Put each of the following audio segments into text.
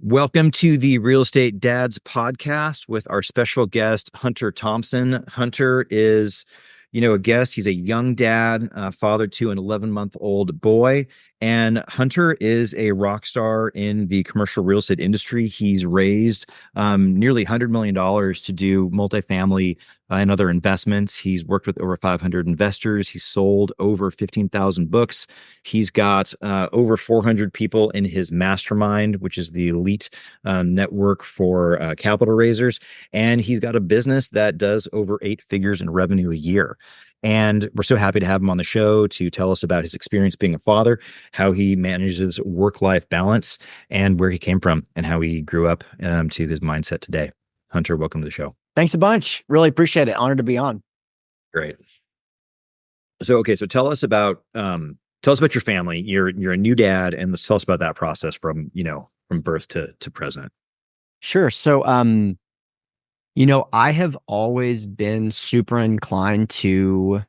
Welcome to the Real Estate Dads podcast with our special guest, Hunter Thompson. Hunter is, a guest. He's a young dad, father to an 11-month-old boy. And Hunter is a rock star in the commercial real estate industry. He's raised nearly $100 million to do multifamily and other investments. He's worked with over 500 investors. He's sold over 15,000 books. He's got over 400 people in his mastermind, which is the elite network for capital raisers. And he's got a business that does over 8 figures in revenue a year. And we're so happy to have him on the show to tell us about his experience being a father, how he manages work-life balance, and where he came from and how he grew up to his mindset today. Hunter, welcome to the show. Thanks a bunch. Really appreciate it. Honored to be on. Great. So tell us about your family. You're a new dad, and let's tell us about that process from birth to present. Sure. So I have always been super inclined to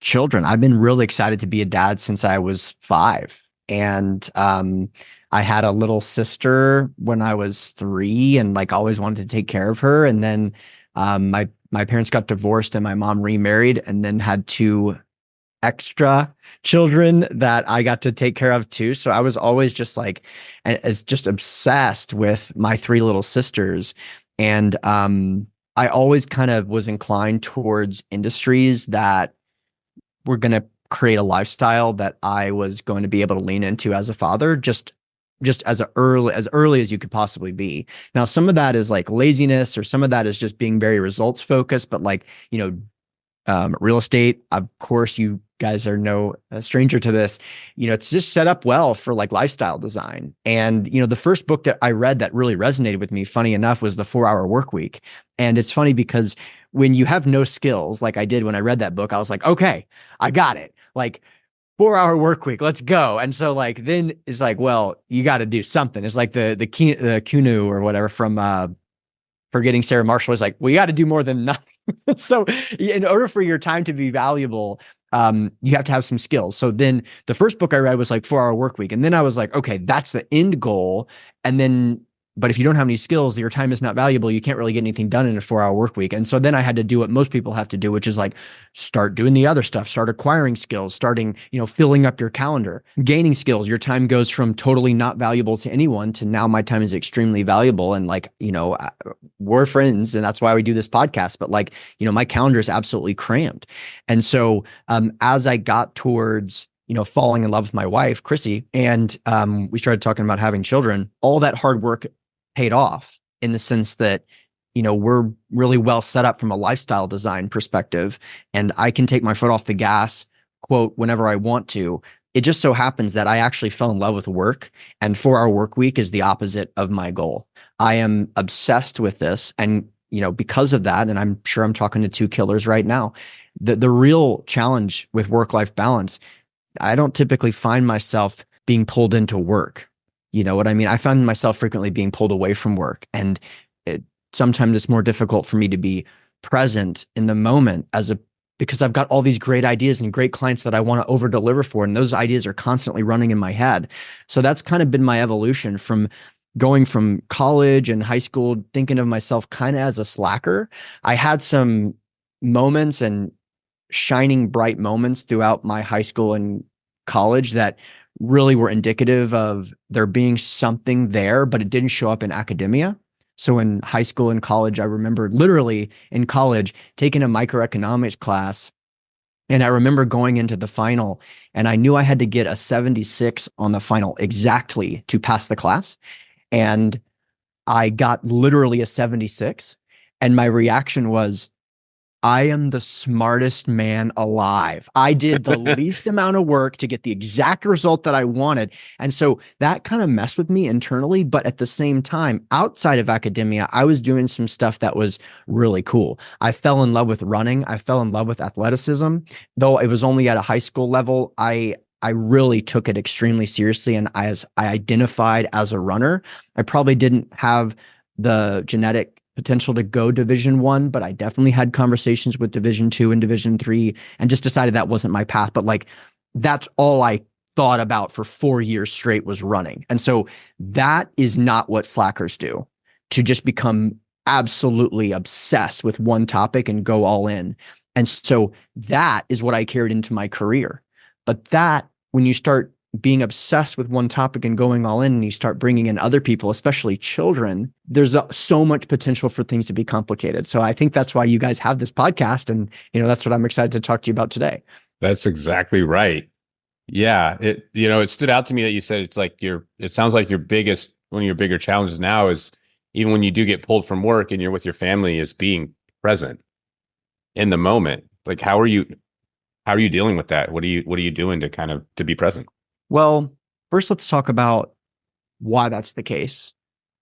children. I've been really excited to be a dad since I was 5. And I had a little sister when I was 3 and always wanted to take care of her. And then my parents got divorced and my mom remarried and then had 2 extra children that I got to take care of too. So I was always just obsessed with my 3 little sisters. And I always kind of was inclined towards industries that were going to create a lifestyle that I was going to be able to lean into as a father, just as early as you could possibly be. Now, some of that is laziness, or some of that is just being very results focused. But real estate, of course, you guys are no stranger to this. It's just set up well for lifestyle design. And, the first book that I read that really resonated with me, funny enough, was The 4-Hour Workweek. And it's funny because when you have no skills, like I did when I read that book, I was like, okay, I got it. 4-Hour Workweek, let's go. And so then it's well, you got to do something. It's the Kunu or whatever from Forgetting Sarah Marshall is we got to do more than nothing. So in order for your time to be valuable, you have to have some skills. So then the first book I read was 4-Hour Workweek. And then I was okay, that's the end goal. But if you don't have any skills, your time is not valuable. You can't really get anything done in a 4-Hour Workweek. And so then I had to do what most people have to do, which is start doing the other stuff, start acquiring skills, starting, filling up your calendar, gaining skills. Your time goes from totally not valuable to anyone to now my time is extremely valuable. And we're friends, and that's why we do this podcast. But my calendar is absolutely crammed. And so as I got towards falling in love with my wife, Chrissy, and we started talking about having children, all that hard work paid off in the sense that, we're really well set up from a lifestyle design perspective, and I can take my foot off the gas, quote, whenever I want to. It just so happens that I actually fell in love with work, and 4-Hour Workweek is the opposite of my goal. I am obsessed with this, and because of that, and I'm sure I'm talking to 2 killers right now, the real challenge with work-life balance, I don't typically find myself being pulled into work. You know what I mean? I find myself frequently being pulled away from work. And sometimes it's more difficult for me to be present in the moment because I've got all these great ideas and great clients that I want to over deliver for. And those ideas are constantly running in my head. So that's kind of been my evolution from going from college and high school, thinking of myself kind of as a slacker. I had some moments and shining bright moments throughout my high school and college that really were indicative of there being something there, but it didn't show up in academia. So in high school and college, I remember literally in college taking a microeconomics class, and I remember going into the final, and I knew I had to get a 76 on the final exactly to pass the class. And I got literally a 76. And my reaction was, I am the smartest man alive. I did the least amount of work to get the exact result that I wanted. And so that kind of messed with me internally. But at the same time, outside of academia, I was doing some stuff that was really cool. I fell in love with running. I fell in love with athleticism. Though it was only at a high school level, I really took it extremely seriously. And as I identified as a runner, I probably didn't have the genetic potential to go Division 1, but I definitely had conversations with Division 2 and Division 3 and just decided that wasn't my path. But that's all I thought about for 4 years straight was running. And so that is not what slackers do, to just become absolutely obsessed with one topic and go all in. And so that is what I carried into my career. But that, when you start being obsessed with one topic and going all in, and you start bringing in other people, especially children, there's so much potential for things to be complicated. So I think that's why you guys have this podcast. And, that's what I'm excited to talk to you about today. That's exactly right. Yeah. It stood out to me that you said it sounds like one of your bigger challenges now is, even when you do get pulled from work and you're with your family, is being present in the moment. Like, how are you dealing with that? What are you doing to be present? Well, first let's talk about why that's the case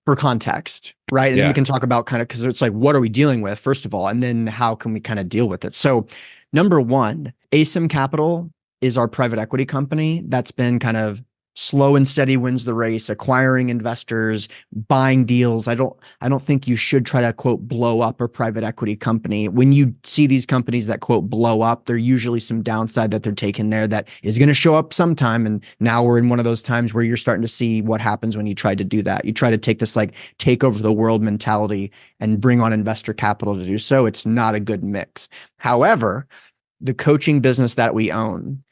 for context, right? And then we can talk about because it's like, what are we dealing with, first of all, and then how can we kind of deal with it? So number one, ASIM Capital is our private equity company that's been kind of slow and steady wins the race, acquiring investors, buying deals. I don't think you should try to, quote, blow up a private equity company. When you see these companies that, quote, blow up, there's usually some downside that they're taking there that is going to show up sometime. And now we're in one of those times where you're starting to see what happens when you try to do that. You try to take this like take over the world mentality and bring on investor capital to do so. It's not a good mix. However, the coaching business that we own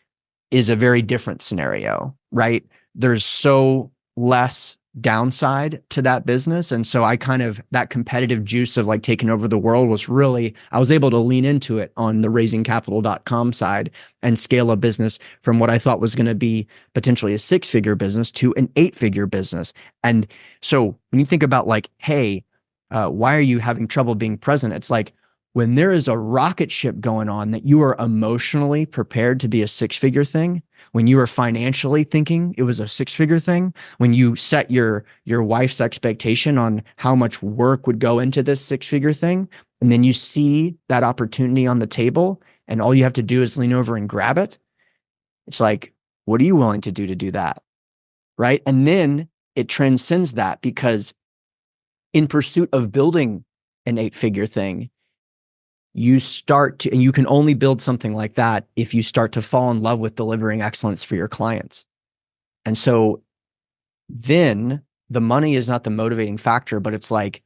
is a very different scenario, right? There's so less downside to that business. And so that competitive juice of like taking over the world I was able to lean into it on the raisingcapital.com side and scale a business from what I thought was going to be potentially a 6-figure business to an 8-figure business. And so when you think about like, hey, why are you having trouble being present? It's like, when there is a rocket ship going on that you are emotionally prepared to be a 6-figure thing, when you are financially thinking it was a 6-figure thing, when you set your wife's expectation on how much work would go into this 6-figure thing, and then you see that opportunity on the table and all you have to do is lean over and grab it, it's like, what are you willing to do that? Right? And then it transcends that, because in pursuit of building an 8-figure thing, you start to, and you can only build something like that if you start to fall in love with delivering excellence for your clients. And so then the money is not the motivating factor, but it's like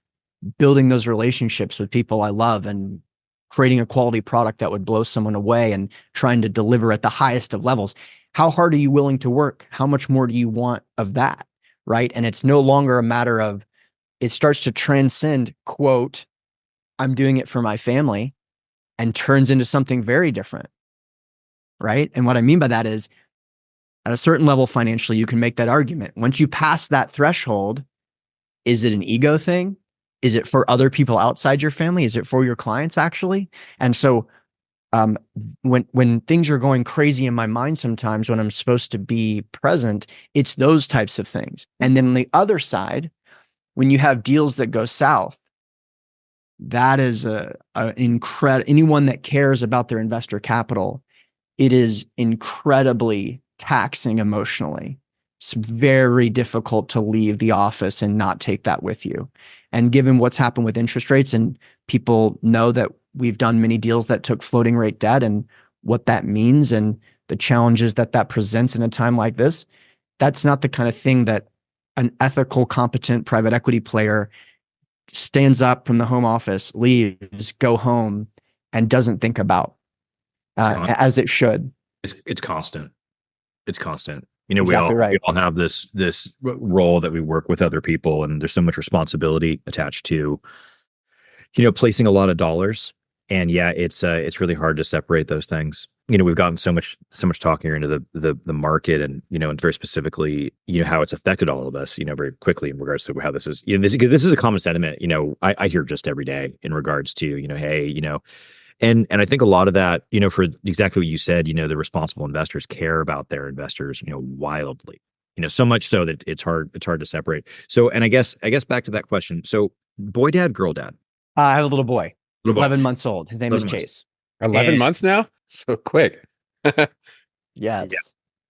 building those relationships with people I love and creating a quality product that would blow someone away and trying to deliver at the highest of levels. How hard are you willing to work? How much more do you want of that? Right. And it's no longer a matter of, it starts to transcend, quote, I'm doing it for my family, and turns into something very different. Right. And what I mean by that is, at a certain level financially, you can make that argument. Once you pass that threshold, is it an ego thing? Is it for other people outside your family? Is it for your clients actually? And so when things are going crazy in my mind, sometimes when I'm supposed to be present, it's those types of things. And then on the other side, when you have deals that go south, that is anyone that cares about their investor capital, it is incredibly taxing emotionally. It's very difficult to leave the office and not take that with you. And given what's happened with interest rates, and people know that we've done many deals that took floating rate debt and what that means and the challenges that presents in a time like this, that's not the kind of thing that an ethical, competent private equity player stands up from the home office, leaves, go home, and doesn't think about as it should. It's constant. It's constant. Exactly right. We all have this role that we work with other people, and there's so much responsibility attached to, placing a lot of dollars. And yeah, it's really hard to separate those things. We've gotten so much talk here into the market, and and very specifically, how it's affected all of us, very quickly in regards to how this is. This is a common sentiment. I hear just every day in regards to hey, and I think a lot of that, for exactly what you said, the responsible investors care about their investors, wildly, so much so that it's hard to separate. So, and I guess back to that question. So, boy dad, girl dad. I have a little boy. 11 months old. His name is Chase. 11 months now? So quick. Yes. Yeah.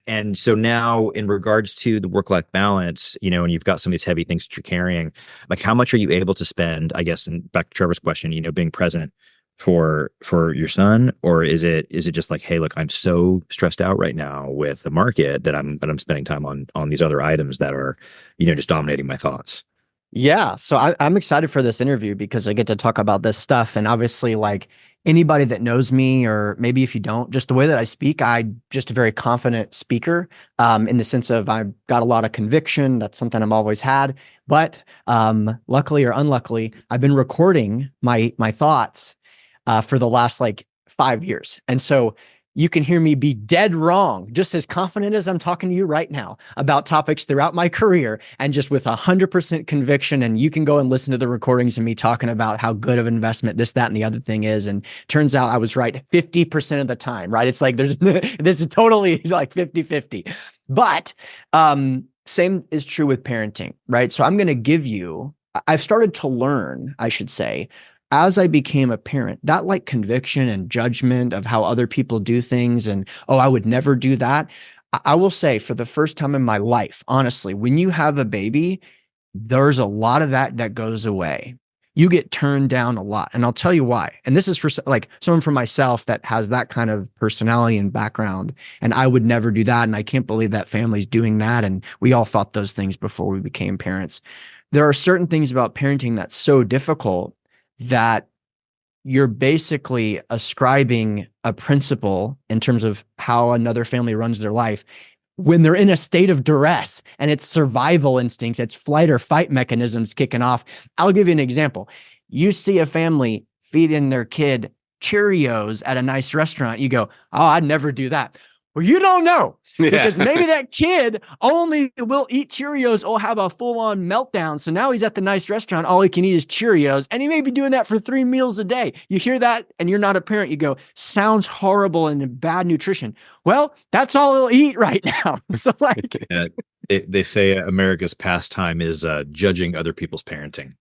And so now in regards to the work-life balance, and you've got some of these heavy things that you're carrying, like how much are you able to spend, I guess, and back to Trevor's question, being present for your son, or is it just like, hey, look, I'm so stressed out right now with the market that I'm spending time on these other items that are, just dominating my thoughts? Yeah, so I'm excited for this interview because I get to talk about this stuff. And obviously, like anybody that knows me, or maybe if you don't, just the way that I speak, I'm just a very confident speaker, in the sense of I've got a lot of conviction. That's something I've always had. But luckily or unluckily, I've been recording my thoughts for the last like 5 years. And so you can hear me be dead wrong, just as confident as I'm talking to you right now about topics throughout my career, and just with 100% conviction. And you can go and listen to the recordings of me talking about how good of an investment this, that, and the other thing is. And turns out I was right 50% of the time, right? It's like this is totally like 50-50. But same is true with parenting, right? So I'm going to give you, I've started to learn, I should say, as I became a parent, that like conviction and judgment of how other people do things and, oh, I would never do that. I will say for the first time in my life, honestly, when you have a baby, there's a lot of that goes away. You get turned down a lot. And I'll tell you why. And this is for like someone for myself that has that kind of personality and background. And I would never do that. And I can't believe that family's doing that. And we all thought those things before we became parents. There are certain things about parenting that's so difficult that you're basically ascribing a principle in terms of how another family runs their life when they're in a state of duress, and it's survival instincts, it's flight or fight mechanisms kicking off. I'll give you an example. You see a family feeding their kid Cheerios at a nice restaurant. You go, oh, I'd never do that. Well, you don't know, because maybe that kid only will eat Cheerios or have a full-on meltdown. So now he's at the nice restaurant. All he can eat is Cheerios, and he may be doing that for 3 meals a day. You hear that and you're not a parent. You go, sounds horrible and bad nutrition. Well, that's all he'll eat right now. So like, they say America's pastime is judging other people's parenting.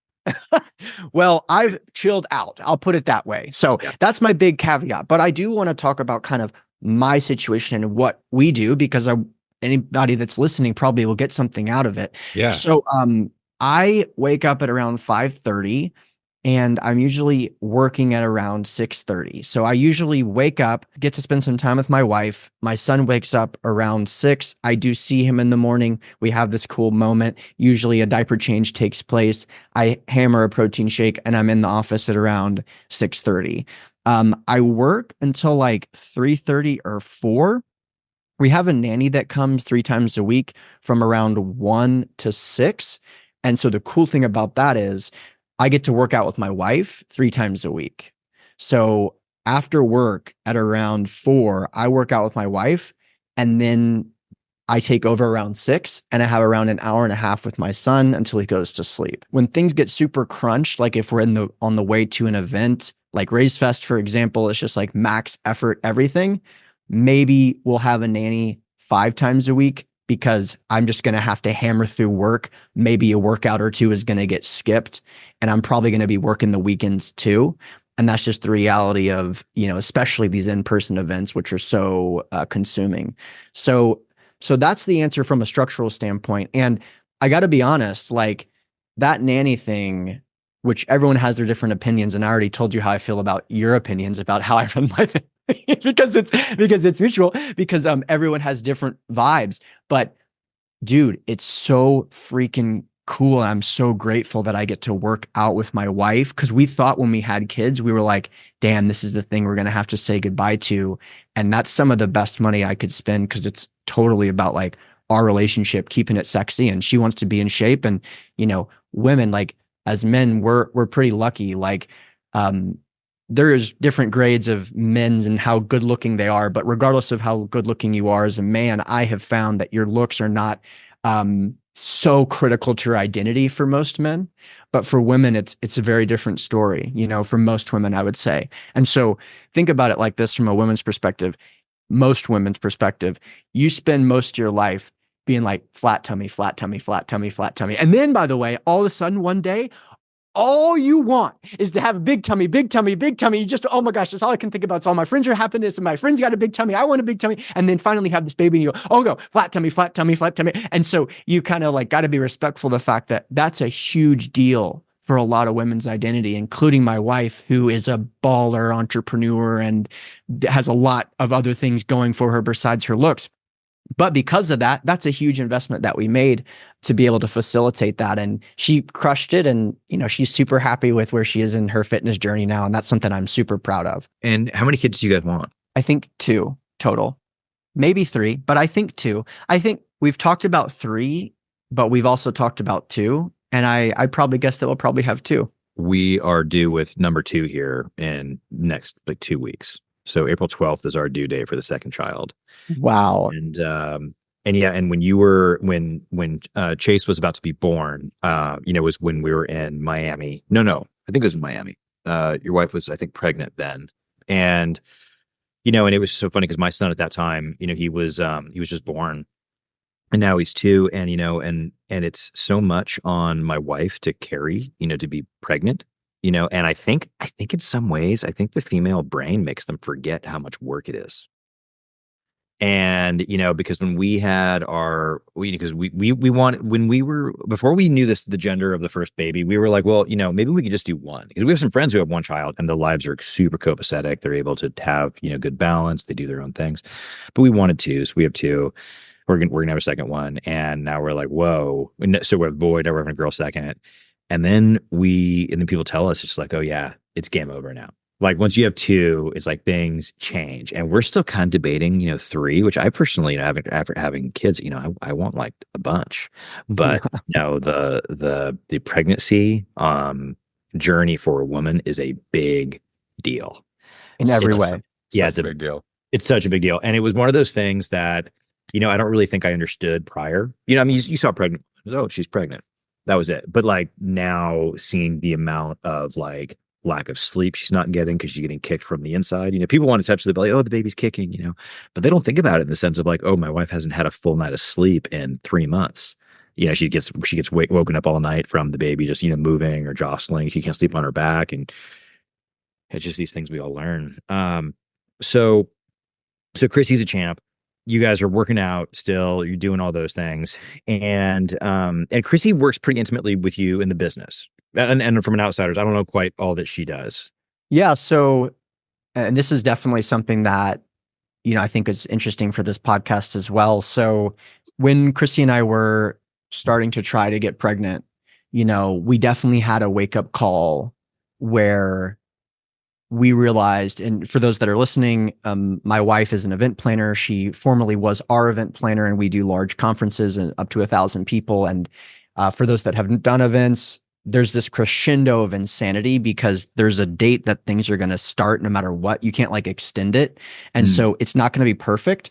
Well, I've chilled out. I'll put it that way. So that's my big caveat. But I do want to talk about kind of my situation and what we do, because anybody that's listening probably will get something out of it. Yeah. So I wake up at around 5:30, and I'm usually working at around 6:30. So I usually wake up, get to spend some time with my wife. My son wakes up around 6. I do see him in the morning. We have this cool moment. Usually a diaper change takes place. I hammer a protein shake, and I'm in the office at around 6:30. I work until like 3:30 or 4. We have a nanny that comes 3 times a week from around 1 to 6. And so the cool thing about that is I get to work out with my wife 3 times a week. So after work at around 4, I work out with my wife, and then I take over around 6, and I have around an hour and a half with my son until he goes to sleep. When things get super crunched, like if we're on the way to an event, like Raise Fest, for example, it's just like max effort, everything. Maybe we'll have a nanny 5 times a week, because I'm just going to have to hammer through work. Maybe a workout or 2 is going to get skipped, and I'm probably going to be working the weekends too. And that's just the reality of, especially these in-person events, which are so consuming. So that's the answer from a structural standpoint. And I got to be honest, like that nanny thing, which everyone has their different opinions. And I already told you how I feel about your opinions about how I run my thing. because it's mutual, because everyone has different vibes. But dude, it's so freaking cool. I'm so grateful that I get to work out with my wife, because we thought when we had kids, we were like, damn, this is the thing we're going to have to say goodbye to. And that's some of the best money I could spend, because it's totally about like our relationship, keeping it sexy. And she wants to be in shape. And, women, like as men, we're pretty lucky. Like, there's different grades of men's and how good looking they are. But regardless of how good looking you are as a man, I have found that your looks are not so critical to your identity for most men. But for women, it's a very different story, for most women, I would say. And so think about it like this from a woman's perspective. Most women's perspective, you spend most of your life being like flat tummy, flat tummy, flat tummy, flat tummy. And then, by the way, all of a sudden one day, all you want is to have a big tummy, big tummy, big tummy. You just, oh my gosh, that's all I can think about. So all my friends are happiness, and my friends got a big tummy. I want a big tummy. And then finally have this baby, and you go, flat tummy, flat tummy, flat tummy. And so you kind of like got to be respectful of the fact that that's a huge deal for a lot of women's identity, including my wife, who is a baller entrepreneur and has a lot of other things going for her besides her looks. But because of that, that's a huge investment that we made to be able to facilitate that. And she crushed it. And, she's super happy with where she is in her fitness journey now. And that's something I'm super proud of. And how many kids do you guys want? I think 2 total, maybe 3, but I think 2. I think we've talked about 3, but we've also talked about 2. And I probably guess that we'll probably have 2. We are due with number 2 here in next 2 weeks. So April 12th is our due date for the second child. Wow. And yeah, and when Chase was about to be born, was when we were in Miami. No, I think it was in Miami. Your wife was, I think, pregnant then. And, and it was so funny because my son at that time, he was just born. And now he's 2, and and it's so much on my wife to carry, to be pregnant, and I think in some ways, I think the female brain makes them forget how much work it is. And, because when we had because before we knew the gender of the first baby, we were like, well, maybe we could just do one, because we have some friends who have one child and the lives are super copacetic. They're able to have, good balance. They do their own things, but we wanted 2. So we have 2. We're gonna have a second one. And now we're like, whoa. So we have a boy, now we're having a girl second. And then people tell us, it's like, oh yeah, it's game over now. Like once you have 2, it's like things change. And we're still kind of debating, 3, which I personally, after having kids, I want like a bunch. But the pregnancy journey for a woman is a big deal. In every way. Yeah, it's a big deal. It's such a big deal. And it was one of those things that, I don't really think I understood prior. You saw pregnant. Oh, she's pregnant. That was it. But like now seeing the amount of like lack of sleep she's not getting because she's getting kicked from the inside. People want to touch the belly. Oh, the baby's kicking, but they don't think about it in the sense of like, oh, my wife hasn't had a full night of sleep in 3 months. She gets woken up all night from the baby just, moving or jostling. She can't sleep on her back. And it's just these things we all learn. So Chrissy's a champ. You guys are working out still. You're doing all those things, and Chrissy works pretty intimately with you in the business. And from an outsider's, I don't know quite all that she does. Yeah. So, and this is definitely something that I think is interesting for this podcast as well. So, when Chrissy and I were starting to try to get pregnant, we definitely had a wake up call where we realized, and for those that are listening, my wife is an event planner. She formerly was our event planner, and we do large conferences and up to 1,000 people. And for those that haven't done events, there's this crescendo of insanity because there's a date that things are going to start no matter what. You can't like extend it. And so it's not going to be perfect.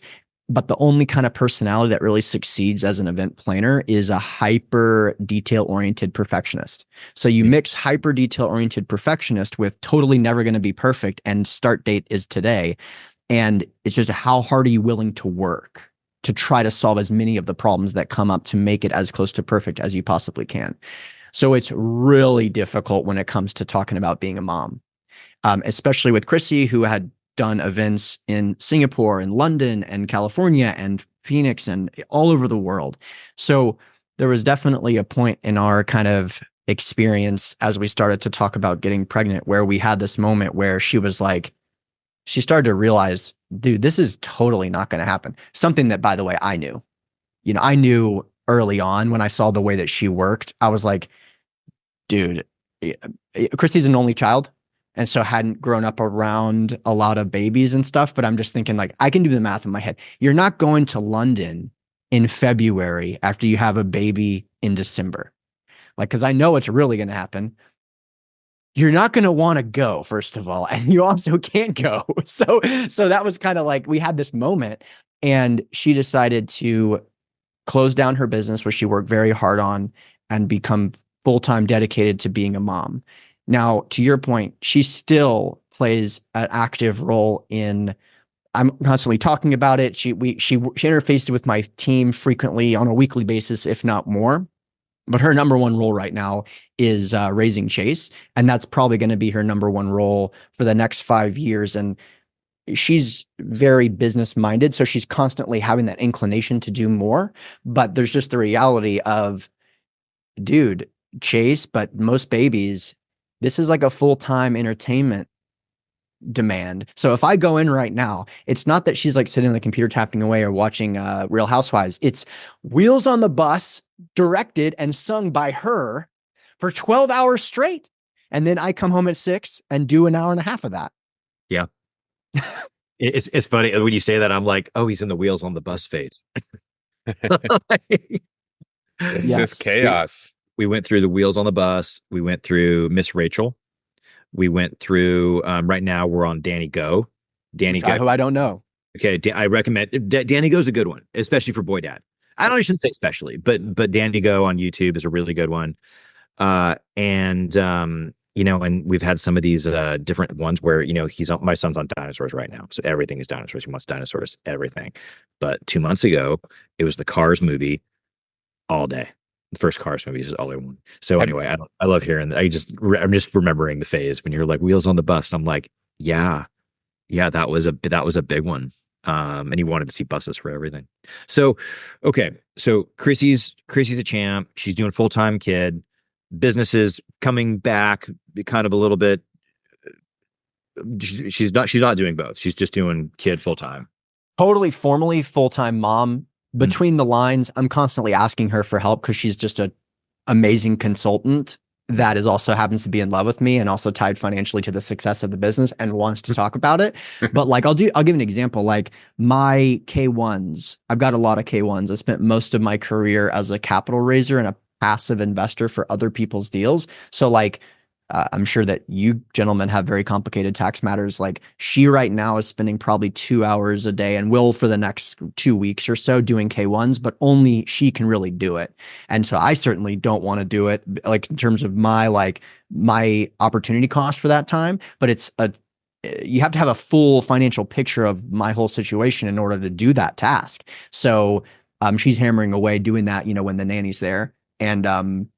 But the only kind of personality that really succeeds as an event planner is a hyper detail-oriented perfectionist. So you mix hyper detail-oriented perfectionist with totally never going to be perfect, and start date is today. And it's just, how hard are you willing to work to try to solve as many of the problems that come up to make it as close to perfect as you possibly can. So it's really difficult when it comes to talking about being a mom, especially with Chrissy, who had done events in Singapore and London and California and Phoenix and all over the world. So there was definitely a point in our kind of experience as we started to talk about getting pregnant where we had this moment where she was like, she started to realize, dude, this is totally not going to happen. Something that, by the way, I knew. I knew early on when I saw the way that she worked. I was like, dude, Christy's an only child. And so hadn't grown up around a lot of babies and stuff. But I'm just thinking, like, I can do the math in my head. You're not going to London in February after you have a baby in December. Like, because I know it's really going to happen. You're not going to want to go, first of all. And you also can't go. So that was kind of like, we had this moment, and she decided to close down her business, which she worked very hard on, and become full-time dedicated to being a mom. Now, to your point, she still plays an active role in, I'm constantly talking about it. She interfaces with my team frequently on a weekly basis, if not more. But her number one role right now is raising Chase. And that's probably going to be her number one role for the next 5 years. And she's very business minded. So she's constantly having that inclination to do more. But there's just the reality of, dude, Chase, but most babies, this is like a full-time entertainment demand. So if I go in right now, it's not that she's like sitting on the computer tapping away or watching Real Housewives. It's Wheels on the Bus, directed and sung by her for 12 hours straight. And then I come home at 6 and do an hour and a half of that. Yeah. It's funny when you say that. I'm like, oh, he's in the Wheels on the Bus phase. It's just chaos. We went through the Wheels on the Bus. We went through Miss Rachel. We went through, right now we're on Danny Go. Danny Go. Who I don't know. Okay. I recommend Danny Go's a good one, especially for boy dad. I shouldn't say especially, but Danny Go on YouTube is a really good one. You know, and we've had some of these different ones where, you know, my son's on dinosaurs right now. So everything is dinosaurs. He wants dinosaurs, everything. But 2 months ago, it was the Cars movie all day. The first Cars movie is all I want. So anyway, I love hearing that. I'm just remembering the phase when you're like Wheels on the Bus. And I'm like, yeah, that was a big one. And he wanted to see buses for everything. So, okay. So Chrissy's a champ. She's doing full-time kid. Businesses coming back kind of a little bit. She's not doing both. She's just doing kid full-time. Totally formally full-time mom. Between the lines, I'm constantly asking her for help because she's just an amazing consultant that is also happens to be in love with me and also tied financially to the success of the business and wants to talk about it. But like, I'll give an example. Like my K1s, I've got a lot of K1s. I spent most of my career as a capital raiser and a passive investor for other people's deals. So like, I'm sure that you gentlemen have very complicated tax matters. Like she right now is spending probably 2 hours a day and will for the next 2 weeks or so doing K1s, but only she can really do it. And so I certainly don't want to do it like in terms of my opportunity cost for that time, but you have to have a full financial picture of my whole situation in order to do that task. So she's hammering away doing that, you know, when the nanny's there. And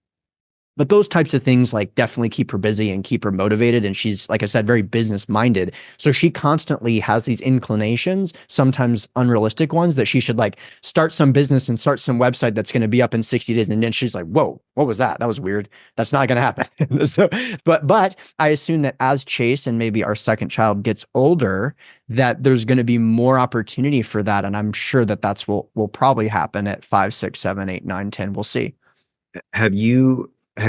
but those types of things like definitely keep her busy and keep her motivated. And she's, like I said, very business minded. So she constantly has these inclinations, sometimes unrealistic ones, that she should like start some business and start some website that's going to be up in 60 days. And then she's like, whoa, what was that? That was weird. That's not going to happen. So, but I assume that as Chase and maybe our second child gets older, that there's going to be more opportunity for that. And I'm sure that that's will probably happen at 5, 6, 7, 8, 9, 10. We'll see. Have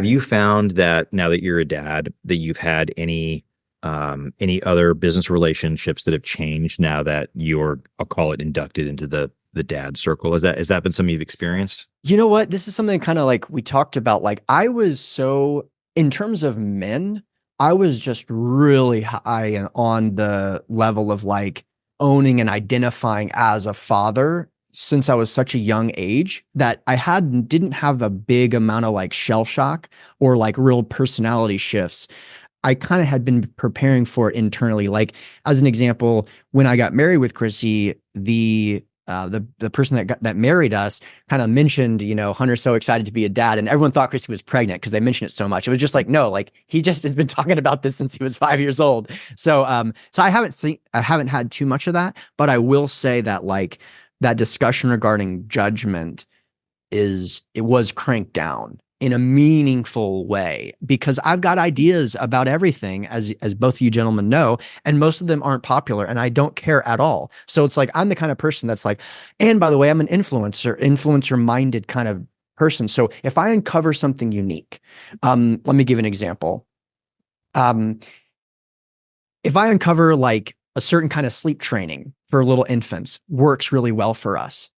you found that now that you're a dad, that you've had any other business relationships that have changed now that you're, I'll call it, inducted into the dad circle? Has that been something you've experienced? You know what? This is something kind of like we talked about. Like I was so, in terms of men, I was just really high on the level of like owning and identifying as a father since I was such a young age that I didn't have a big amount of like shell shock or like real personality shifts. I kind of had been preparing for it internally. Like as an example, when I got married with Chrissy, the person that married us kind of mentioned, you know, Hunter's so excited to be a dad, and everyone thought Chrissy was pregnant because they mentioned it so much. It was just like, no, like he just has been talking about this since he was 5 years old. So I haven't had too much of that, but I will say that like that discussion regarding judgment it was cranked down in a meaningful way because I've got ideas about everything, as both of you gentlemen know, and most of them aren't popular and I don't care at all. So it's like, I'm the kind of person that's like, and by the way, I'm an influencer minded kind of person. So if I uncover something unique, let me give an example. If I uncover like a certain kind of sleep training for little infants works really well for us,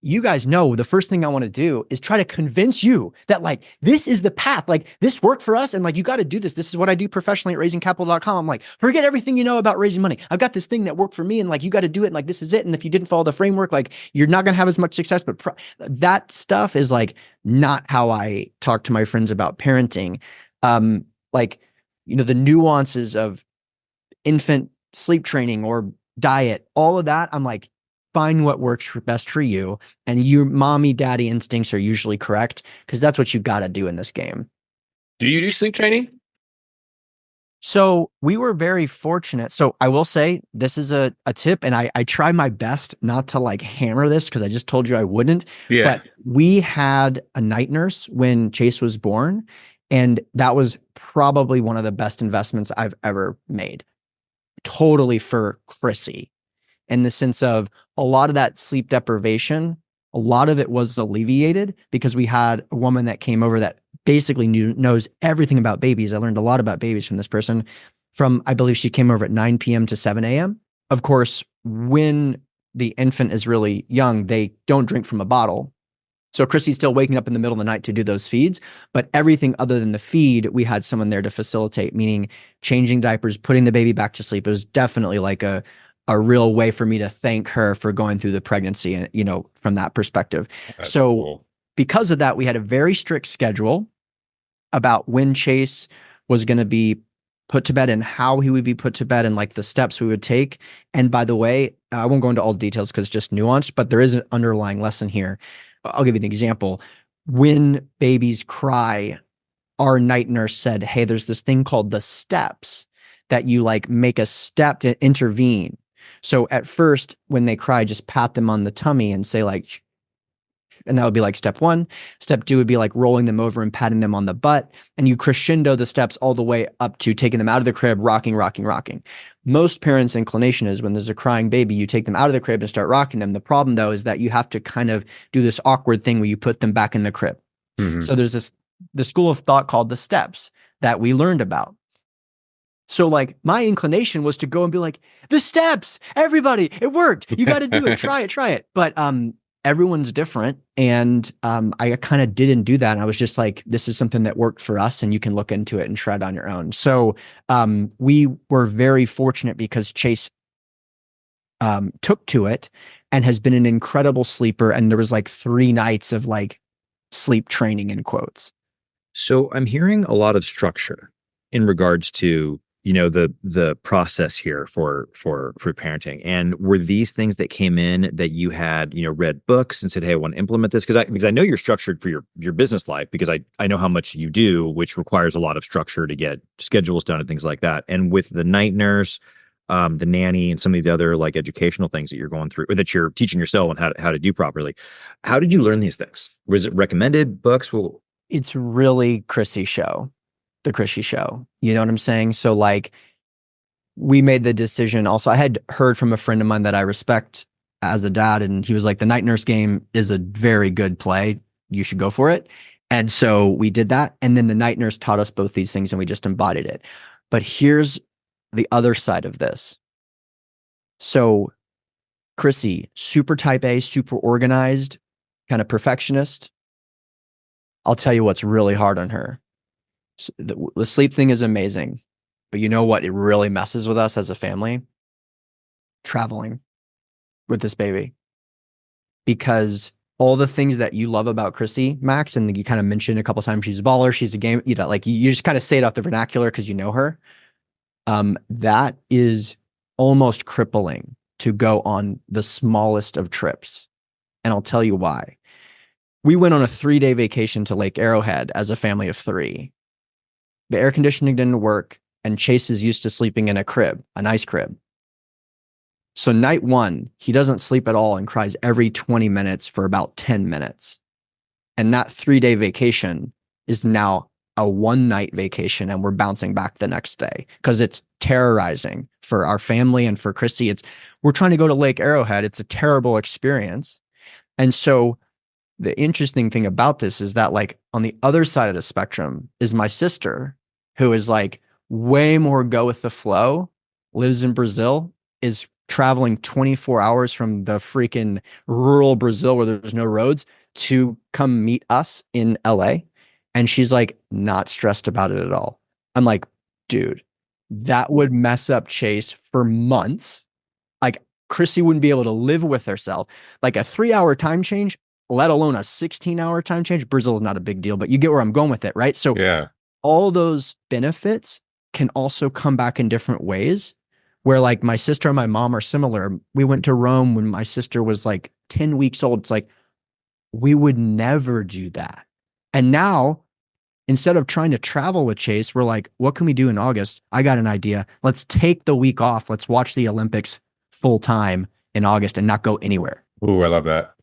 you guys know the first thing I want to do is try to convince you that like, this is the path, like this worked for us. And like, you got to do this. This is what I do professionally at raisingcapital.com. I'm like, forget everything you know about raising money. I've got this thing that worked for me. And like, you got to do it. And like, this is it. And if you didn't follow the framework, like you're not going to have as much success, but that stuff is like not how I talk to my friends about parenting. Like, you know, the nuances of infant sleep training or diet, all of that. I'm like, find what works best for you. And your mommy, daddy instincts are usually correct because that's what you got to do in this game. Do you do sleep training? So we were very fortunate. So I will say this is a tip, and I try my best not to like hammer this because I just told you I wouldn't. Yeah. But we had a night nurse when Chase was born, and that was probably one of the best investments I've ever made. Totally for Chrissy, in the sense of a lot of that sleep deprivation, a lot of it was alleviated because we had a woman that came over that basically knows everything about babies. I learned a lot about babies from this person. I believe she came over at 9 p.m. to 7 a.m. Of course, when the infant is really young, they don't drink from a bottle. So Chrissy's still waking up in the middle of the night to do those feeds, but everything other than the feed, we had someone there to facilitate, meaning changing diapers, putting the baby back to sleep. It was definitely like a real way for me to thank her for going through the pregnancy and, from that perspective. That's so cool. Because of that, we had a very strict schedule about when Chase was going to be put to bed and how he would be put to bed and like the steps we would take. And by the way, I won't go into all the details because it's just nuanced, but there is an underlying lesson here. I'll give you an example. When babies cry, our night nurse said, hey, there's this thing called the steps that you like make a step to intervene. So at first, when they cry, just pat them on the tummy and say like, and that would be like step 1. Step 2 would be like rolling them over and patting them on the butt. And you crescendo the steps all the way up to taking them out of the crib, rocking, rocking, rocking. Most parents' inclination is when there's a crying baby, you take them out of the crib and start rocking them. The problem though is that you have to kind of do this awkward thing where you put them back in the crib. Mhm. So there's the school of thought called the steps that we learned about. So like my inclination was to go and be like, the steps, everybody, it worked. You got to do it. Try it. But everyone's different. And I kind of didn't do that. And I was just like, this is something that worked for us and you can look into it and try it on your own. So we were very fortunate because Chase took to it and has been an incredible sleeper. And there was like 3 nights of like sleep training in quotes. So I'm hearing a lot of structure in regards to, the process here for parenting. And were these things that came in that you had, read books and said, hey, I want to implement this? Because I know you're structured for your business life, because I know how much you do, which requires a lot of structure to get schedules done and things like that. And with the night nurse, the nanny, and some of the other like educational things that you're going through or that you're teaching yourself on how to do properly. How did you learn these things? Was it recommended books? Well, it's really Chrissy show. The Chrissy show. You know what I'm saying? So like we made the decision. Also, I had heard from a friend of mine that I respect as a dad, and he was like, the night nurse game is a very good play. You should go for it. And so we did that. And then the night nurse taught us both these things and we just embodied it. But here's the other side of this. So Chrissy, super type A, super organized, kind of perfectionist. I'll tell you what's really hard on her. The sleep thing is amazing, but you know what? It really messes with us as a family. Traveling with this baby, because all the things that you love about Chrissy, Max, and you kind of mentioned a couple of times, she's a baller, she's a game, like you just kind of say it off the vernacular because you know her. That is almost crippling to go on the smallest of trips, and I'll tell you why. We went on a 3-day vacation to Lake Arrowhead as a family of 3. The air conditioning didn't work, and Chase is used to sleeping in a crib, a nice crib. So night 1, he doesn't sleep at all and cries every 20 minutes for about 10 minutes. And that 3-day vacation is now a 1-night vacation, and we're bouncing back the next day because it's terrorizing for our family and for Chrissy. We're trying to go to Lake Arrowhead. It's a terrible experience. And so the interesting thing about this is that like on the other side of the spectrum is my sister, who is like way more go with the flow, lives in Brazil, is traveling 24 hours from the freaking rural Brazil where there's no roads to come meet us in LA. And she's like not stressed about it at all. I'm like, dude, that would mess up Chase for months. Like Chrissy wouldn't be able to live with herself. Like a 3-hour time change, let alone a 16-hour time change. Brazil is not a big deal, but you get where I'm going with it, right? So Yeah. all those benefits can also come back in different ways, where like my sister and my mom are similar. We went to Rome when my sister was like 10 weeks old. It's like, we would never do that. And now instead of trying to travel with Chase, we're like, what can we do in August? I got an idea. Let's take the week off. Let's watch the Olympics full time in August and not go anywhere. Ooh, I love that.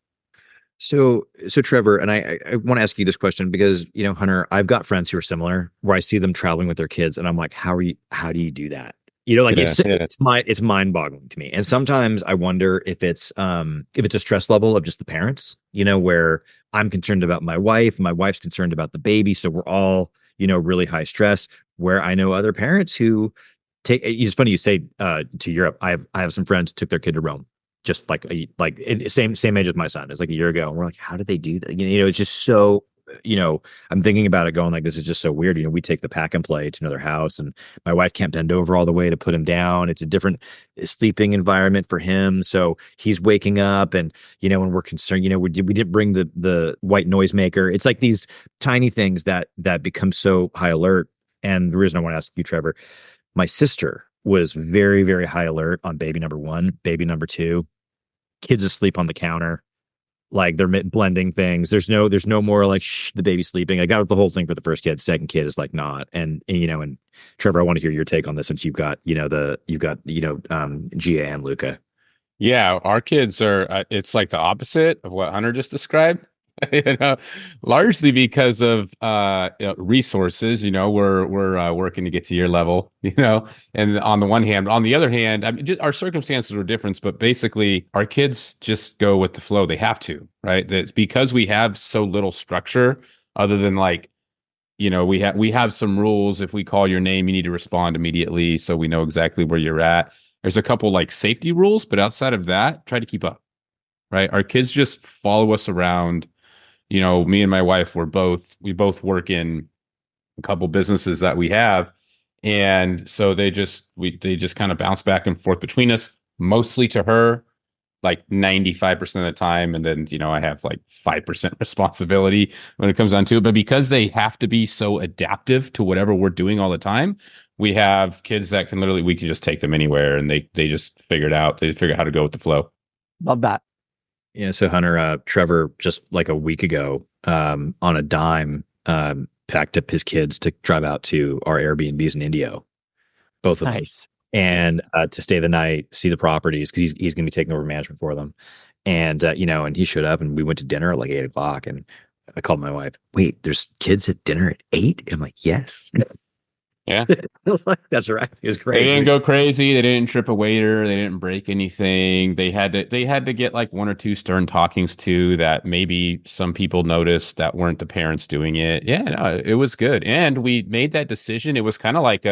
So Trevor, and I want to ask you this question because, Hunter, I've got friends who are similar where I see them traveling with their kids and I'm like, how do you do that? Like it's mind boggling to me. And sometimes I wonder if it's a stress level of just the parents, where I'm concerned about my wife's concerned about the baby. So we're all, really high stress, where I know other parents who it's funny you say to Europe. I have some friends who took their kid to Rome, just like same age as my son. It's like a year ago. And we're like, how did they do that? It's just so, I'm thinking about it going like, this is just so weird. We take the pack and play to another house and my wife can't bend over all the way to put him down. It's a different sleeping environment for him. So he's waking up and, when we're concerned, we didn't bring the white noise maker. It's like these tiny things that become so high alert. And the reason I want to ask you, Trevor, my sister was very, very high alert on baby number 1, baby number 2, kids asleep on the counter. Like they're blending things. There's no more like, shh, the baby's sleeping. I got the whole thing for the first kid. Second kid is like not. And Trevor, I want to hear your take on this since you've got Gia and Luca. Yeah, our kids are. It's like the opposite of what Hunter just described. Largely because of resources. We're working to get to your level. And on the one hand, on the other hand, I mean, our circumstances were different, but basically, our kids just go with the flow. They have to, right? That's because we have so little structure, other than like, we have some rules. If we call your name, you need to respond immediately, so we know exactly where you're at. There's a couple like safety rules, but outside of that, try to keep up. Right? Our kids just follow us around. Me and my wife we both work in a couple businesses that we have. And so they just kind of bounce back and forth between us, mostly to her, like 95% of the time. And then, I have like 5% responsibility when it comes down to it. But because they have to be so adaptive to whatever we're doing all the time, we have kids that we can just take them anywhere and they just figure it out. They figure out how to go with the flow. Love that. Yeah. So Hunter, Trevor, just like a week ago, on a dime, packed up his kids to drive out to our Airbnbs in Indio, both of them, and to stay the night, see the properties because he's going to be taking over management for them. And and he showed up and we went to dinner at like 8:00. And I called my wife. Wait, there's kids at dinner at 8? I'm like, yes. Yeah, that's right. It was great. They didn't go crazy. They didn't trip a waiter. They didn't break anything. They had to get like 1 or 2 stern talkings to that maybe some people noticed that weren't the parents doing it. Yeah, no, it was good. And we made that decision. It was kind of like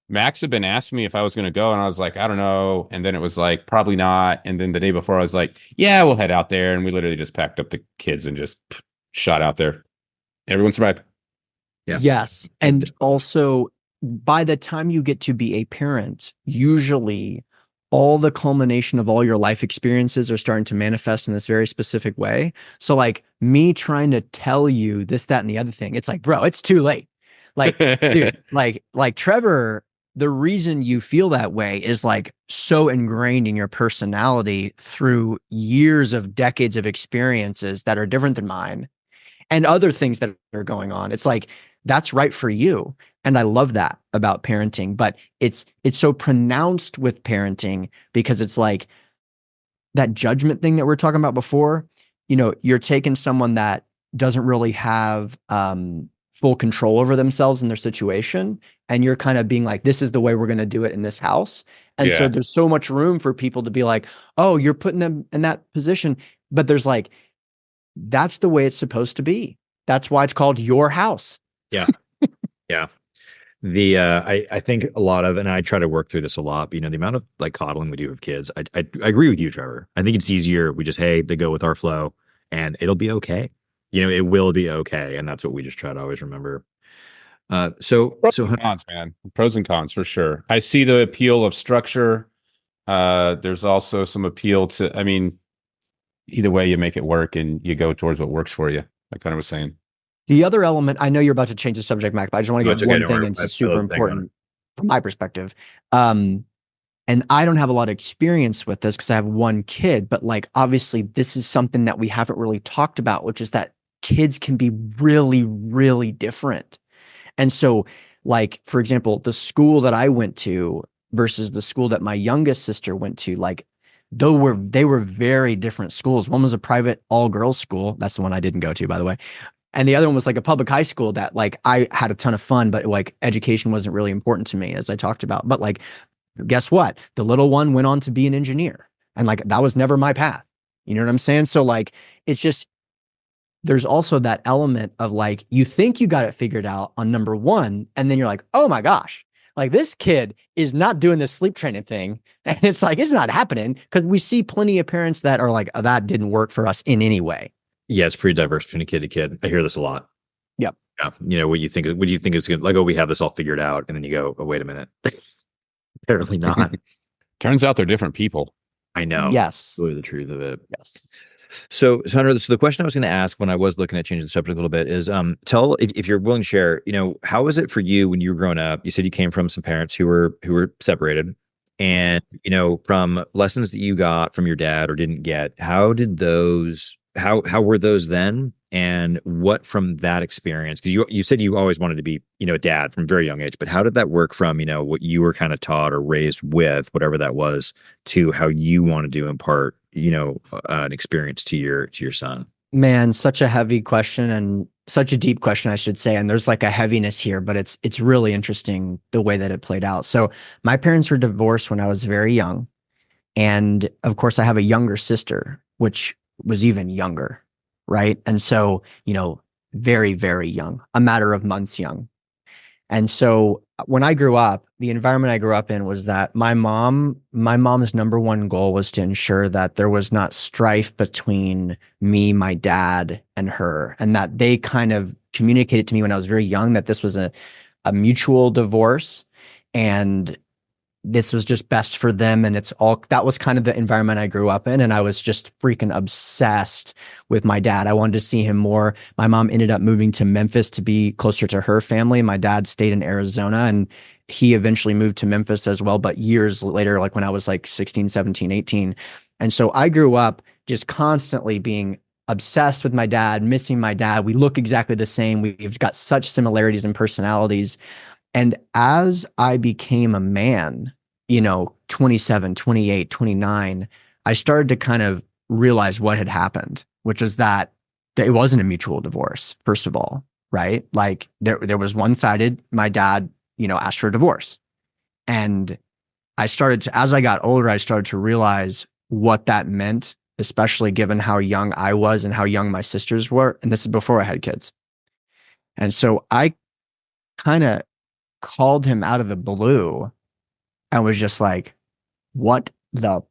Max had been asking me if I was going to go, and I was like, I don't know. And then it was like, probably not. And then the day before, I was like, yeah, we'll head out there. And we literally just packed up the kids and just shot out there. Everyone survived. Yeah. Yes. And also, by the time you get to be a parent, usually all the culmination of all your life experiences are starting to manifest in this very specific way. So like me trying to tell you this, that, and the other thing, it's like, bro, it's too late. Like, dude, like Trevor, the reason you feel that way is like so ingrained in your personality through years of decades of experiences that are different than mine and other things that are going on. It's like, that's right for you. And I love that about parenting, but it's so pronounced with parenting because it's like that judgment thing that we are talking about before. You're taking someone that doesn't really have full control over themselves and their situation, and you're kind of being like, this is the way we're going to do it in this house. And so there's so much room for people to be like, oh, you're putting them in that position. But there's like, that's the way it's supposed to be. That's why it's called your house. Yeah. Yeah. I think a lot of, and I try to work through this a lot, the amount of like coddling we do with kids, I agree with you, Trevor. I think it's easier. We just, hey, they go with our flow and it'll be okay. It will be okay. And that's what we just try to always remember. Pros and cons, man. Pros and cons for sure. I see the appeal of structure. There's also some appeal to, either way you make it work and you go towards what works for you. Like I was saying. The other element, I know you're about to change the subject, Mac, but I just want to get one thing, and it's super important from my perspective. And I don't have a lot of experience with this because I have one kid, but like, obviously this is something that we haven't really talked about, which is that kids can be really, really different. And so, like, for example, the school that I went to versus the school that my youngest sister went to, like, though they were very different schools. One was a private all-girls school. That's the one I didn't go to, by the way. And the other one was like a public high school that like I had a ton of fun, but like education wasn't really important to me, as I talked about. But like, guess what? The little one went on to be an engineer. And like that was never my path. You know what I'm saying? So like it's just there's also that element of like you think you got it figured out on number one, and then you're like, oh my gosh, like this kid is not doing this sleep training thing. And it's like it's not happening because we see plenty of parents that are like, oh, that didn't work for us in any way. Yeah, it's pretty diverse between kid to kid. I hear this a lot. Yep. Yeah. You know, what do you think is going to, like, oh, we have this all figured out. And then you go, oh, wait a minute. Apparently not. Turns out they're different people. I know. Yes. Really the truth of it. Yes. So Hunter, so the question I was going to ask when I was looking at changing the subject a little bit is, tell if you're willing to share, you know, how was it for you when you were growing up? You said you came from some parents who were separated, and you know, from lessons that you got from your dad or didn't get, how did those, how were those then? And what from that experience, because you said you always wanted to be, you know, a dad from a very young age, but how did that work from, you know, what you were kind of taught or raised with, whatever that was, to how you wanted to impart, you know, an experience to your son? Man, such a heavy question and such a deep question, I should say. And there's like a heaviness here, but it's really interesting the way that it played out. So my parents were divorced when I was very young. And of course, I have a younger sister, which was even younger. Right. And so, you know, very, very young, a matter of months young. And so when I grew up, the environment I grew up in was that my mom's number one goal was to ensure that there was not strife between me, my dad, and her, and that they kind of communicated to me when I was very young that this was a mutual divorce and this was just best for them. And that was kind of the environment I grew up in. And I was just freaking obsessed with my dad. I wanted to see him more. My mom ended up moving to Memphis to be closer to her family. My dad stayed in Arizona, and he eventually moved to Memphis as well, but years later, like when I was like 16, 17, 18. And so I grew up just constantly being obsessed with my dad, missing my dad. We look exactly the same. We've got such similarities in personalities. And as I became a man, you know, 27, 28, 29, I started to kind of realize what had happened, which was that it wasn't a mutual divorce, first of all, right? Like there was one-sided. My dad, you know, asked for a divorce. And as I got older, I started to realize what that meant, especially given how young I was and how young my sisters were. And this is before I had kids. And so I kind of called him out of the blue and was just like, what the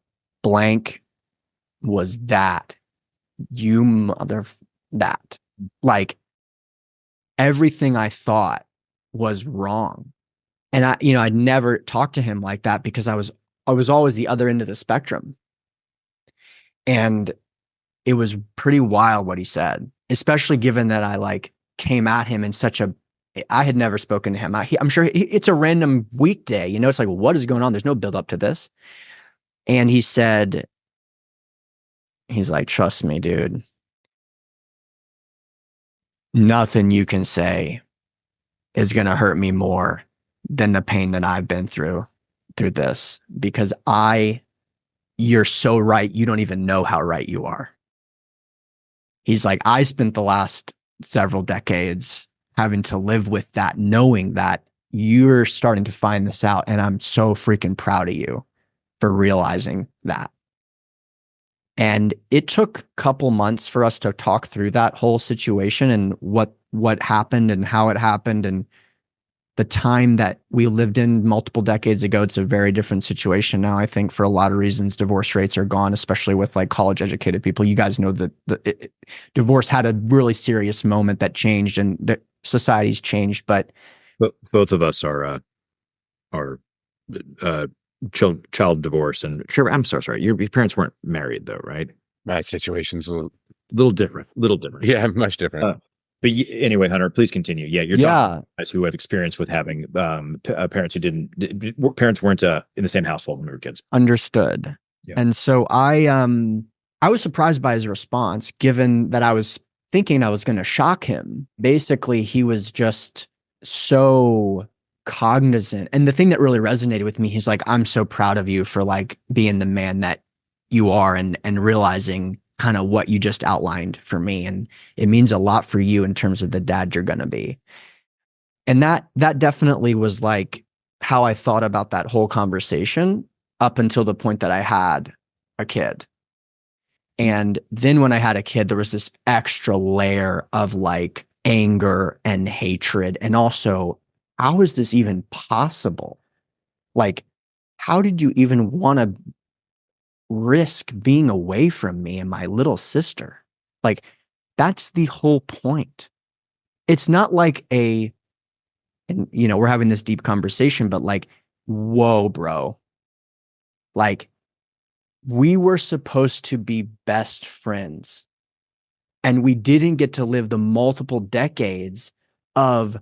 blank was that? You mother that. Like everything I thought was wrong. And I'd never talked to him like that because I was always the other end of the spectrum. And it was pretty wild what he said, especially given that I like came at him in I had never spoken to him. I'm sure it's a random weekday, you know, it's like, what is going on? There's no build up to this. And he's like, trust me, dude, nothing you can say is going to hurt me more than the pain that I've been through this, because you're so right. You don't even know how right you are. He's like, I spent the last several decades having to live with that, knowing that you're starting to find this out. And I'm so freaking proud of you for realizing that. And it took a couple months for us to talk through that whole situation and what happened and how it happened. And the time that we lived in multiple decades ago, it's a very different situation now. I think for a lot of reasons, divorce rates are gone, especially with like college educated people. You guys know that divorce had a really serious moment that changed and the society's changed, but both of us are child divorce. And sure, I'm so sorry. Your parents weren't married though, right? My situation's a little different. Yeah, much different. But anyway, Hunter, please continue. Yeah, you're talking guys who have experience with having parents who parents weren't in the same household when we were kids. Understood. Yeah. And so I was surprised by his response, given that I was thinking I was going to shock him. Basically, he was just so cognizant. And the thing that really resonated with me, he's like, I'm so proud of you for like being the man that you are and realizing kind of what you just outlined for me. And it means a lot for you in terms of the dad you're going to be. And that definitely was like how I thought about that whole conversation up until the point that I had a kid. And then when I had a kid, there was this extra layer of like anger and hatred. And also, how is this even possible? Like, how did you even want to risk being away from me and my little sister? Like, that's the whole point. It's not like and we're having this deep conversation, but like, whoa, bro. Like, we were supposed to be best friends, and we didn't get to live the multiple decades of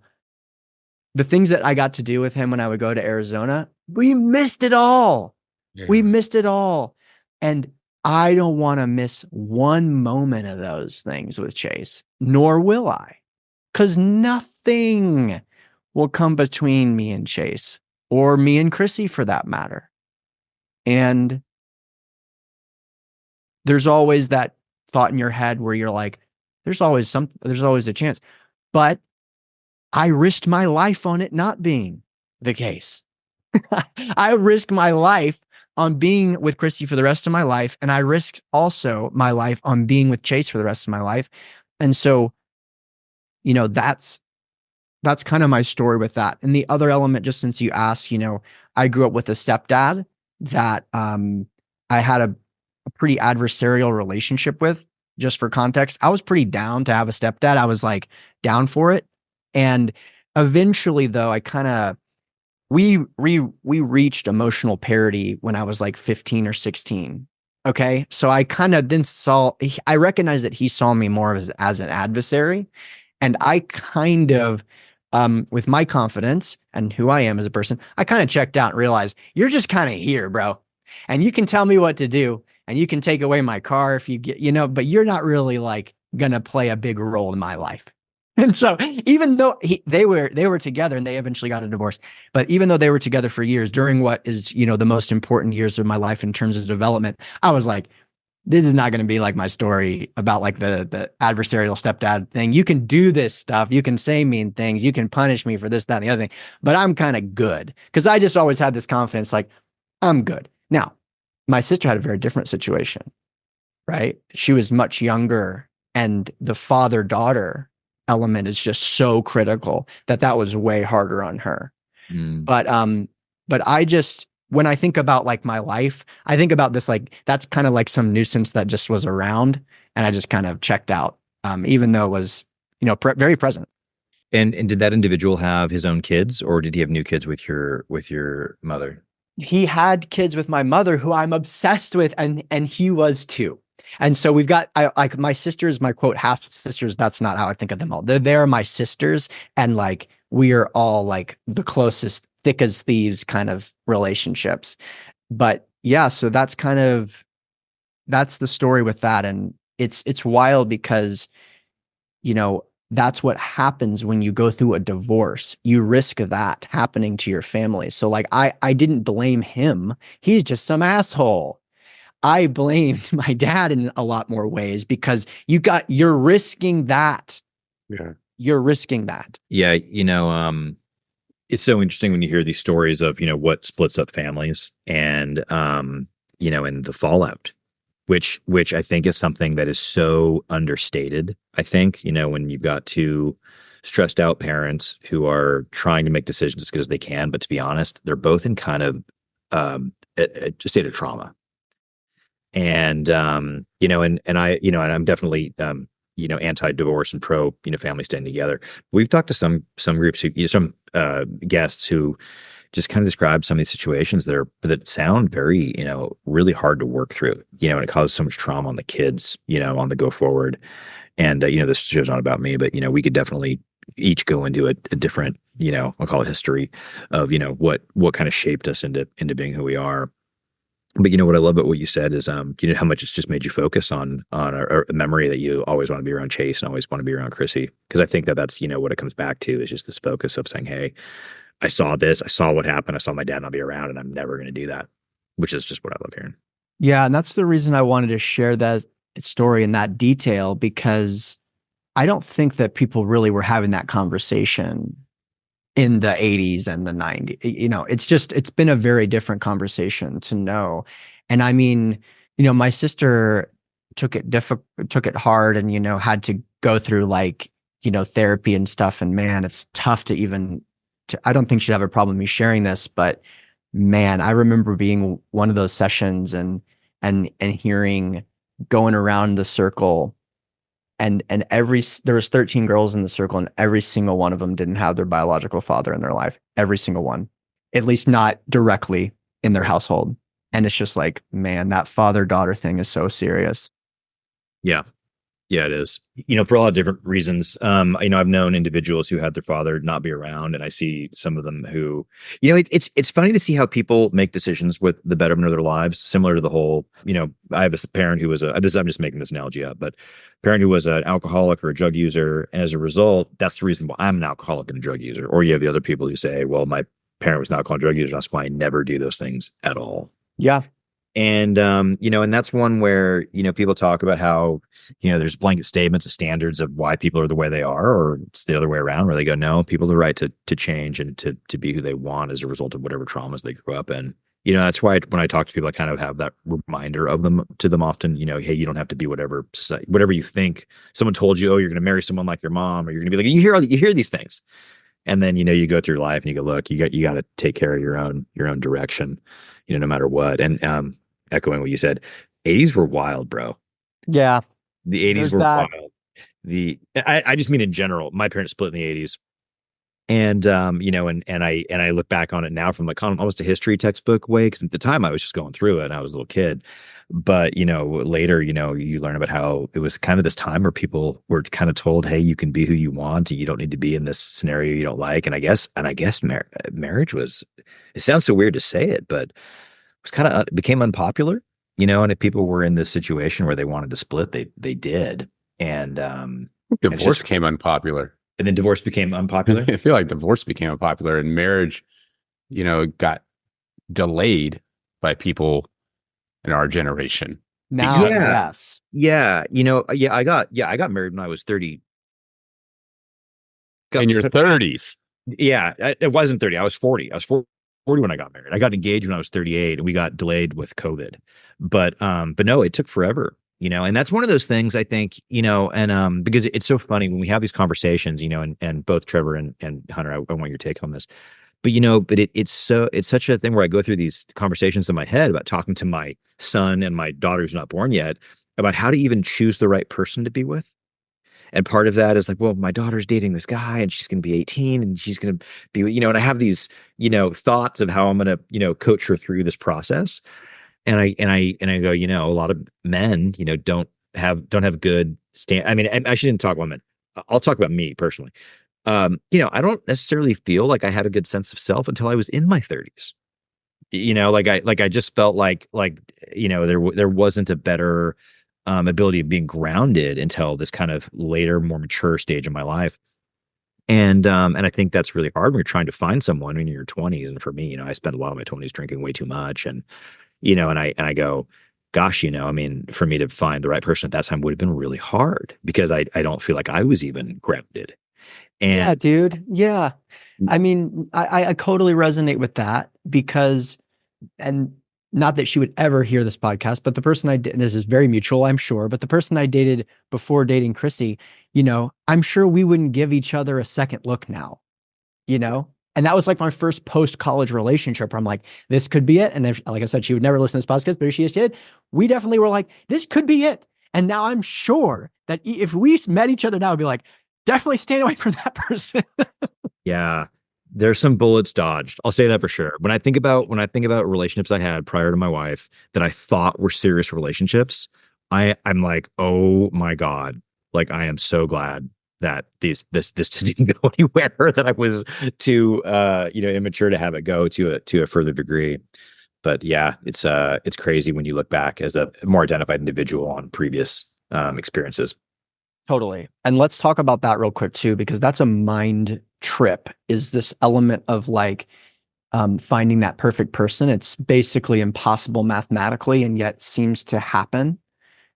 the things that I got to do with him when I would go to Arizona. We missed it all. Yeah. We missed it all. And I don't want to miss one moment of those things with Chase, nor will I, because nothing will come between me and Chase, or me and Chrissy for that matter. And there's always that thought in your head where you're like, there's always a chance. But I risked my life on it not being the case. I risked my life on being with Christy for the rest of my life. And I risked also my life on being with Chase for the rest of my life. And so, that's kind of my story with that. And the other element, just since you asked, I grew up with a stepdad that I had a pretty adversarial relationship with. Just for context, I was pretty down to have a stepdad. I was like down for it. And eventually though, we reached emotional parity when I was like 15 or 16. Okay. So I kind of then I recognized that he saw me more as an adversary. And I kind of, with my confidence and who I am as a person, I kind of checked out and realized you're just kind of here, bro. And you can tell me what to do. And you can take away my car if you get, but you're not really like going to play a big role in my life. And so even though they were together and they eventually got a divorce, but even though they were together for years during what is, the most important years of my life in terms of development, I was like, this is not going to be like my story about like the adversarial stepdad thing. You can do this stuff. You can say mean things. You can punish me for this, that, and the other thing, but I'm kind of good because I just always had this confidence, like I'm good. Now, my sister had a very different situation, right? She was much younger, and the father-daughter element is just so critical that was way harder on her. But I just, when I think about like my life, I think about this, like, that's kind of like some nuisance that just was around, and I just kind of checked out, even though it was, very present. And did that individual have his own kids, or did he have new kids with your mother? He had kids with my mother, who I'm obsessed with, and he was too. And so we've got like my sisters, my quote half sisters. That's not how I think of them all. They're my sisters, and like we are all like the closest, thick as thieves kind of relationships. But yeah, so that's the story with that, and it's wild because that's what happens when you go through a divorce. You risk that happening to your family. So like, I didn't blame him. He's just some asshole. I blamed my dad in a lot more ways because you're risking that. Yeah. You're risking that. Yeah. It's so interesting when you hear these stories of, what splits up families and, and the fallout, which I think is something that is so understated. I think, when you've got two stressed out parents who are trying to make decisions as good as they can, but to be honest, they're both in kind of a state of trauma. And, and I'm definitely, anti-divorce and pro, family staying together. We've talked to some groups some guests who just kind of describe some of these situations that sound very, really hard to work through, and it causes so much trauma on the kids, on the go forward. And, this show's not about me, but, we could definitely each go into a different, I'll call it history of, what kind of shaped us into being who we are. But you know what I love about what you said is, you know, how much it's just made you focus on a memory that you always want to be around Chase and always want to be around Chrissy. Because I think that that's, you know, what it comes back to is just this focus of saying, hey, I saw this, I saw what happened, I saw my dad not be around, and I'm never going to do that, which is just what I love hearing. Yeah, and that's the reason I wanted to share that story in that detail, because I don't think that people really were having that conversation in the 80s and the 90s. You know, it's been a very different conversation to know. And I mean, you know, my sister took it hard and, you know, had to go through like, you know, therapy and stuff. And man, it's tough to even I don't think she'd have a problem with me sharing this, but man, I remember being one of those sessions and hearing, going around the circle, and there was 13 girls in the circle, and every single one of them didn't have their biological father in their life. Every single one, at least not directly in their household. And it's just like, man, that father-daughter thing is so serious. Yeah. Yeah, it is. You know, for a lot of different reasons. You know, I've known individuals who had their father not be around, and I see some of them who, you know, it's funny to see how people make decisions with the betterment of their lives, similar to the whole, you know, I have a parent who was I'm just making this analogy up, but parent who was an alcoholic or a drug user, and as a result, that's the reason why I'm an alcoholic and a drug user. Or you have the other people who say, well, my parent was an alcoholic and drug user, that's why I never do those things at all. Yeah. And, you know, and that's one where, you know, people talk about how, you know, there's blanket statements of standards of why people are the way they are, or it's the other way around where they go, no, people have the right to change and to be who they want as a result of whatever traumas they grew up in. You know, that's why when I talk to people, I kind of have that reminder of them to them often, you know, hey, you don't have to be whatever you think someone told you, oh, you're going to marry someone like your mom, or you're going to be like, you hear these things. And then, you know, you go through life and you go, look, you got to take care of your own direction, you know, no matter what. And, echoing what you said, 80s were wild, bro. Yeah. The 80s were wild. I just mean in general, my parents split in the 80s. And, you know, and I look back on it now from like almost a history textbook way. Cause at the time I was just going through it and I was a little kid, but, you know, later, you know, you learn about how it was kind of this time where people were kind of told, hey, you can be who you want. You don't need to be in this scenario you don't like. And I guess marriage was, it sounds so weird to say it, but was kind of became unpopular, you know, and if people were in this situation where they wanted to split, they did. And divorce became unpopular. And then divorce became unpopular. I feel like divorce became unpopular and marriage, you know, got delayed by people in our generation. Now, yes. Yeah. You know, I got married when I was 30. In your 30s. Yeah. It wasn't 30. I was 40. I was 40 when I got married. I got engaged when I was 38 and we got delayed with COVID. But no, it took forever, you know, and that's one of those things I think, you know, and because it's so funny when we have these conversations, you know, and both Trevor and Hunter, I want your take on this. But you know, but it's such a thing where I go through these conversations in my head about talking to my son and my daughter who's not born yet about how to even choose the right person to be with. And part of that is like, well, my daughter's dating this guy and she's going to be 18 and she's going to be, you know, and I have these, you know, thoughts of how I'm going to, you know, coach her through this process. And I go, you know, a lot of men, you know, don't have good I mean, I shouldn't talk about men. I'll talk about me personally. You know, I don't necessarily feel like I had a good sense of self until I was in my 30s. You know, like I just felt like, you know, there wasn't a better ability of being grounded until this kind of later, more mature stage of my life. And I think that's really hard when you're trying to find someone in your 20s. And for me, you know, I spent a lot of my 20s drinking way too much. And, you know, and I go, gosh, you know, I mean, for me to find the right person at that time would have been really hard because I don't feel like I was even grounded. And yeah, dude. Yeah. I mean, I totally resonate with that because, and not that she would ever hear this podcast, but the person I did, this is very mutual, I'm sure, but the person I dated before dating Chrissy, you know, I'm sure we wouldn't give each other a second look now, you know? And that was like my first post-college relationship where I'm like, this could be it. And if, like I said, she would never listen to this podcast, but if she just did, we definitely were like, this could be it. And now I'm sure that if we met each other now, it'd be like, definitely stay away from that person. Yeah. There's some bullets dodged. I'll say that for sure. When I think about relationships I had prior to my wife that I thought were serious relationships, I'm like, oh my God. Like, I am so glad that this didn't go anywhere, that I was too, you know, immature to have it go to a further degree. But yeah, it's crazy when you look back as a more identified individual on previous experiences. Totally. And let's talk about that real quick too, because that's a mind trip, is this element of like finding that perfect person. It's basically impossible mathematically and yet seems to happen,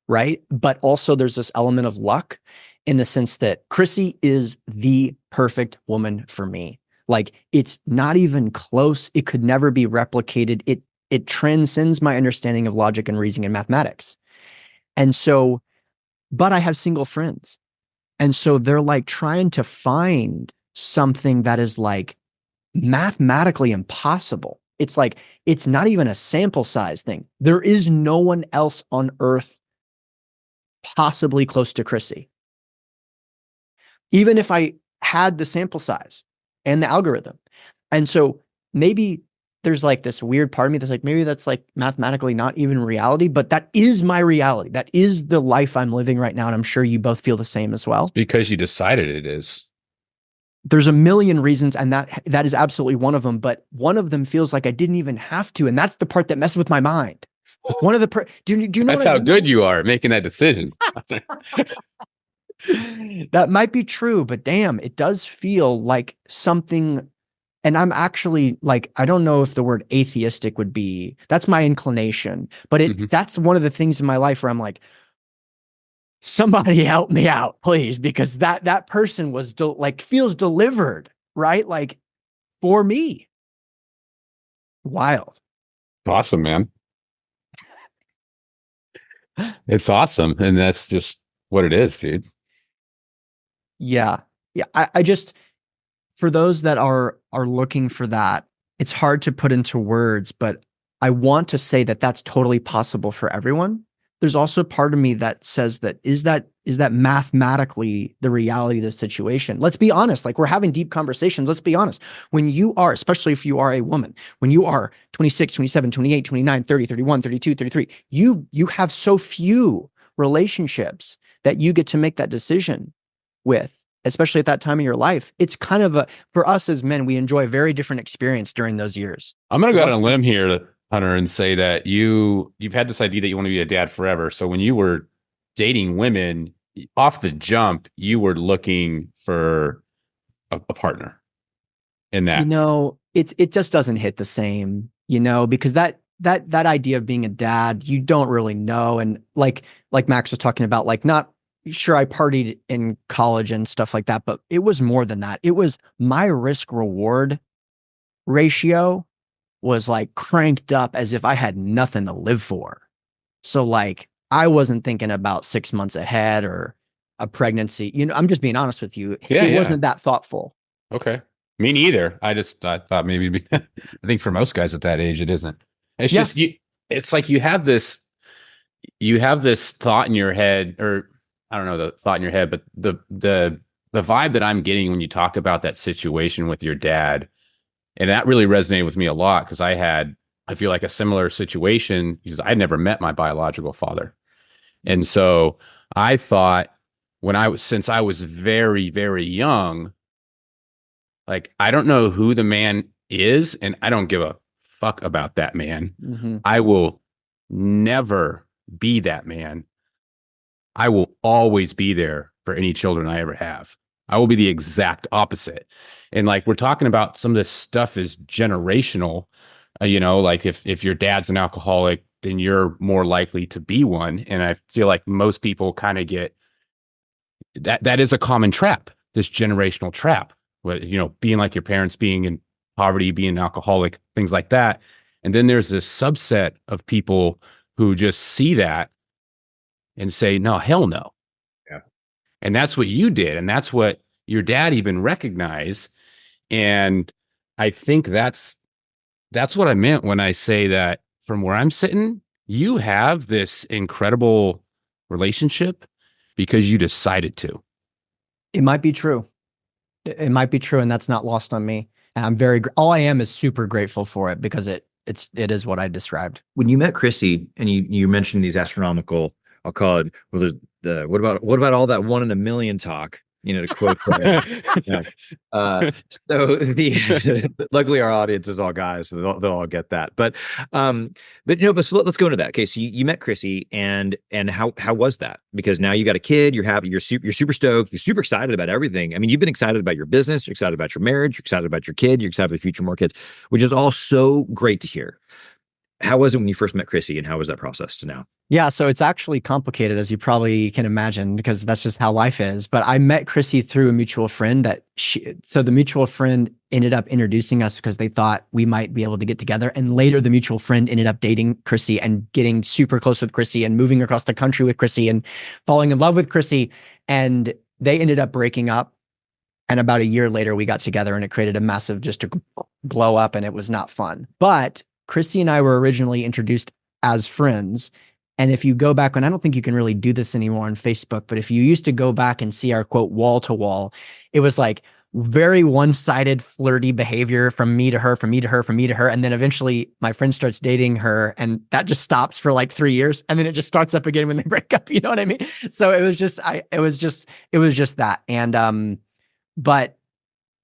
right? But also there's this element of luck in the sense that Chrissy is the perfect woman for me. Like, it's not even close. It could never be replicated. It transcends my understanding of logic and reasoning and mathematics. And so, but I have single friends. And so they're like trying to find something that is like mathematically impossible. It's like, it's not even a sample size thing. There is no one else on earth possibly close to Chrissy. Even if I had the sample size and the algorithm. And so maybe there's like this weird part of me that's like, maybe that's like mathematically not even reality, but that is my reality. That is the life I'm living right now. And I'm sure you both feel the same as well. It's because you decided it is. There's a million reasons, and that is absolutely one of them. But one of them feels like I didn't even have to, and that's the part that messes with my mind. One of the do you know that's how good you are making that decision. That might be true, but damn, it does feel like something. And I'm actually like, I don't know if the word atheistic would be, that's my inclination, but that's one of the things in my life where I'm like, somebody help me out, please, because that person was like feels delivered, right? Like, for me. Wild. Awesome, man. It's awesome. And that's just what it is, dude. Yeah. Yeah. I just, for those that are looking for that, it's hard to put into words, but I want to say that that's totally possible for everyone. There's also part of me that says that is that mathematically the reality of the situation? Let's be honest. Like, we're having deep conversations. Let's be honest. When you are, especially if you are a woman, when you are 26, 27, 28, 29, 30, 31, 32, 33, you have so few relationships that you get to make that decision with, especially at that time of your life. It's kind of for us as men, we enjoy a very different experience during those years. I'm going to go out on a limb here, Hunter, and say that you've had this idea that you want to be a dad forever. So when you were dating women off the jump, you were looking for a partner in that. It just doesn't hit the same, because that idea of being a dad, you don't really know. And like Max was talking about, like, not sure, I partied in college and stuff like that, but it was more than that. It was my risk reward ratio was like cranked up as if I had nothing to live for. So like, I wasn't thinking about 6 months ahead or a pregnancy. I'm just being honest with you. It wasn't that thoughtful. Okay. Me neither. I thought maybe, I think for most guys at that age, it isn't. It's just, it's like you have this thought in your head, or I don't know the thought in your head, but the vibe that I'm getting when you talk about that situation with your dad, and that really resonated with me a lot, because I feel like a similar situation, because I'd never met my biological father. And so I thought since I was very, very young, like, I don't know who the man is, and I don't give a fuck about that man. Mm-hmm. I will never be that man. I will always be there for any children I ever have. I will be the exact opposite. And like, we're talking about some of this stuff is generational, like if your dad's an alcoholic, then you're more likely to be one. And I feel like most people kind of get that is a common trap, this generational trap, being like your parents, being in poverty, being an alcoholic, things like that. And then there's this subset of people who just see that and say, no, hell no. Yeah. And that's what you did. And that's what your dad even recognized. And I think that's what I meant when I say that from where I'm sitting, you have this incredible relationship because you decided to. It might be true. It might be true. And that's not lost on me. And I'm all I am is super grateful for it, because it is what I described. When you met Chrissy and you mentioned these astronomical, I'll call it, well, there's what about all that 1 in a million talk? to quote. Yeah. So luckily our audience is all guys, so they'll all get that. But so let's go into that. Okay, so you met Chrissy, and how was that? Because now you got a kid, you're happy, you're super stoked, you're super excited about everything. I mean, you've been excited about your business, you're excited about your marriage, you're excited about your kid, you're excited about the future, more kids, which is all so great to hear. How was it when you first met Chrissy, and how was that process to now? Yeah, so it's actually complicated, as you probably can imagine, because that's just how life is. But I met Chrissy through a mutual friend so the mutual friend ended up introducing us because they thought we might be able to get together. And later the mutual friend ended up dating Chrissy and getting super close with Chrissy and moving across the country with Chrissy and falling in love with Chrissy. And they ended up breaking up. And about a year later, we got together, and it created a massive just a blow up, and it was not fun. But Chrissy and I were originally introduced as friends. And if you go back, and I don't think you can really do this anymore on Facebook, but if you used to go back and see our quote wall to wall, it was like very one-sided flirty behavior from me to her, from me to her, from me to her. And then eventually my friend starts dating her, and that just stops for like 3 years. And then it just starts up again when they break up. You know what I mean? So it was just that. And, but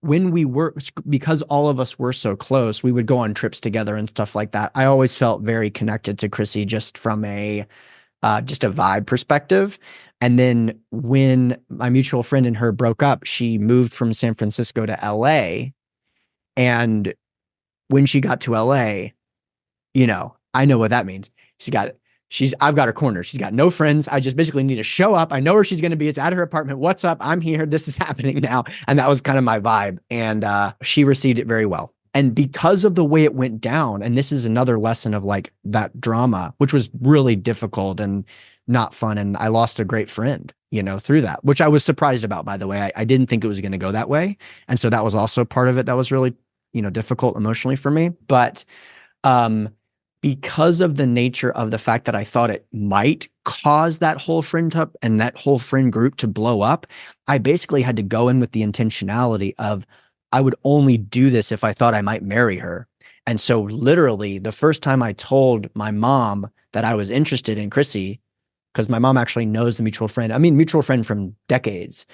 when we were, because all of us were so close, we would go on trips together and stuff like that. I always felt very connected to Chrissy just from just a vibe perspective. And then when my mutual friend and her broke up, she moved from San Francisco to LA. And when she got to LA, I know what that means. I've got her cornered. She's got no friends. I just basically need to show up. I know where she's going to be. It's at her apartment. What's up? I'm here. This is happening now. And that was kind of my vibe. And she received it very well. And because of the way it went down, and this is another lesson of like that drama, which was really difficult and not fun. And I lost a great friend, through that, which I was surprised about, by the way. I didn't think it was going to go that way. And so that was also part of it that was really, difficult emotionally for me. But, because of the nature of the fact that I thought it might cause that whole friend and that whole friend group to blow up, I basically had to go in with the intentionality of I would only do this if I thought I might marry her. And so literally the first time I told my mom that I was interested in Chrissy, because my mom actually knows the mutual friend, mutual friend from decades.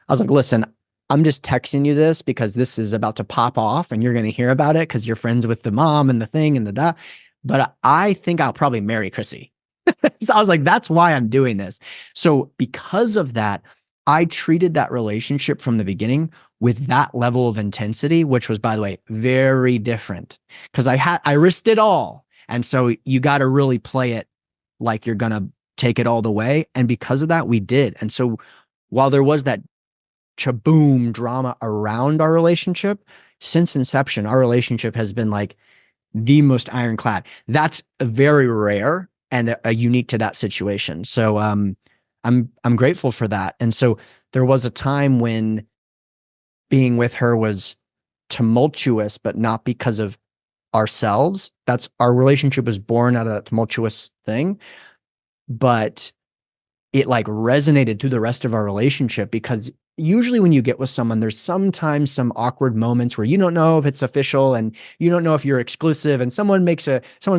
I was like, listen, I'm just texting you this because this is about to pop off and you're going to hear about it because you're friends with the mom and the thing and the da. But I think I'll probably marry Chrissy. So I was like, that's why I'm doing this. So because of that, I treated that relationship from the beginning with that level of intensity, which was, by the way, very different because I risked it all. And so you got to really play it like you're going to take it all the way. And because of that, we did. And so while there was that chaboom drama around our relationship, since inception, our relationship has been like the most ironclad. That's very rare and a unique to that situation. So I'm grateful for that. And so there was a time when being with her was tumultuous, but not because of ourselves. That's our relationship was born out of that tumultuous thing, but it like resonated through the rest of our relationship because usually when you get with someone, there's sometimes some awkward moments where you don't know if it's official and you don't know if you're exclusive and someone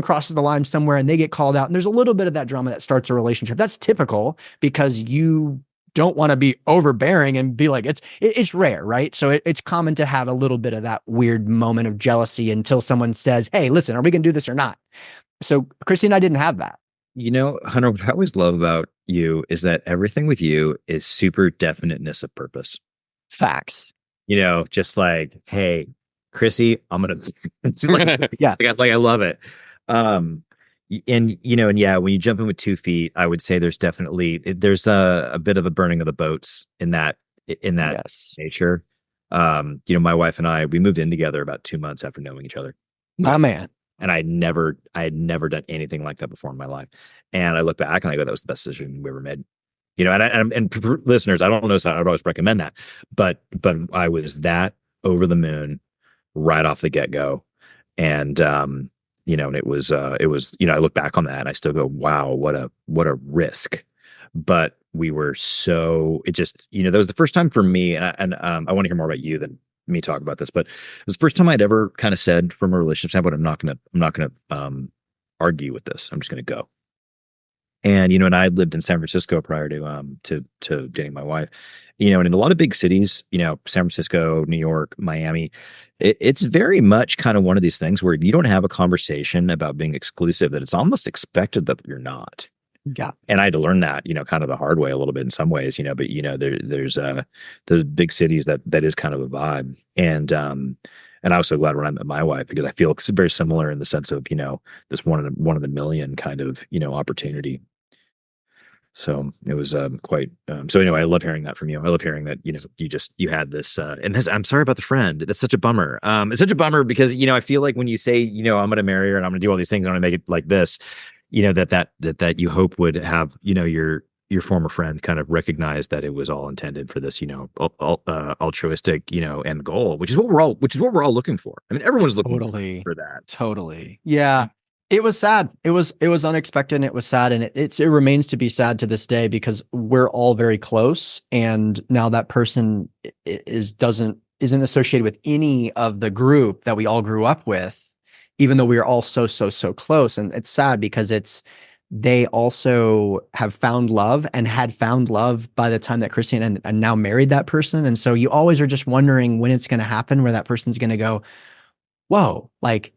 crosses the line somewhere and they get called out. And there's a little bit of that drama that starts a relationship. That's typical because you don't want to be overbearing and be like, it's rare, right? So it's common to have a little bit of that weird moment of jealousy until someone says, hey, listen, are we going to do this or not? So Chrissy and I didn't have that. Hunter, what I always love about you is that everything with you is super definiteness of purpose. Facts. Just like, hey, Chrissy, I'm gonna. It's like, yeah, I love it. And yeah, when you jump in with 2 feet, I would say there's a bit of a burning of the boats in that yes. nature. My wife and I, we moved in together about 2 months after knowing each other. My man. And I had never done anything like that before in my life. And I look back and I go, that was the best decision we ever made. And for listeners, I don't know, so I would always recommend that, but I was that over the moon right off the get go. And, and it was, I look back on that and I still go, wow, what a risk. But we were that was the first time for me. And I want to hear more about you than me talk about this, but it was the first time I'd ever kind of said from a relationship standpoint, I'm not gonna argue with this. I'm just gonna go. And, and I lived in San Francisco prior to dating my wife, and in a lot of big cities, San Francisco, New York, Miami, it's very much kind of one of these things where you don't have a conversation about being exclusive, that it's almost expected that you're not. Yeah. And I had to learn that, kind of the hard way a little bit in some ways, but there's the big cities that is kind of a vibe. And I was so glad when I met my wife, because I feel it's very similar in the sense of, this one of the million kind of, opportunity. So it was quite so anyway, I love hearing that from you. I love hearing that, you had this and this, I'm sorry about the friend. That's such a bummer. It's such a bummer because, I feel like when you say, I'm going to marry her and I'm going to do all these things, I'm going to make it like this, that you hope would have, your former friend kind of recognize that it was all intended for this, altruistic, end goal, which is what we're all looking for. I mean, everyone's looking for that. Totally. Yeah. It was sad. It was unexpected and it was sad. And it remains to be sad to this day because we're all very close. And now that person isn't associated with any of the group that we all grew up with, even though we are all so close. And it's sad because they also have found love and had found love by the time that Christy and now married that person. And so you always are just wondering when it's going to happen, where that person's going to go, whoa, like,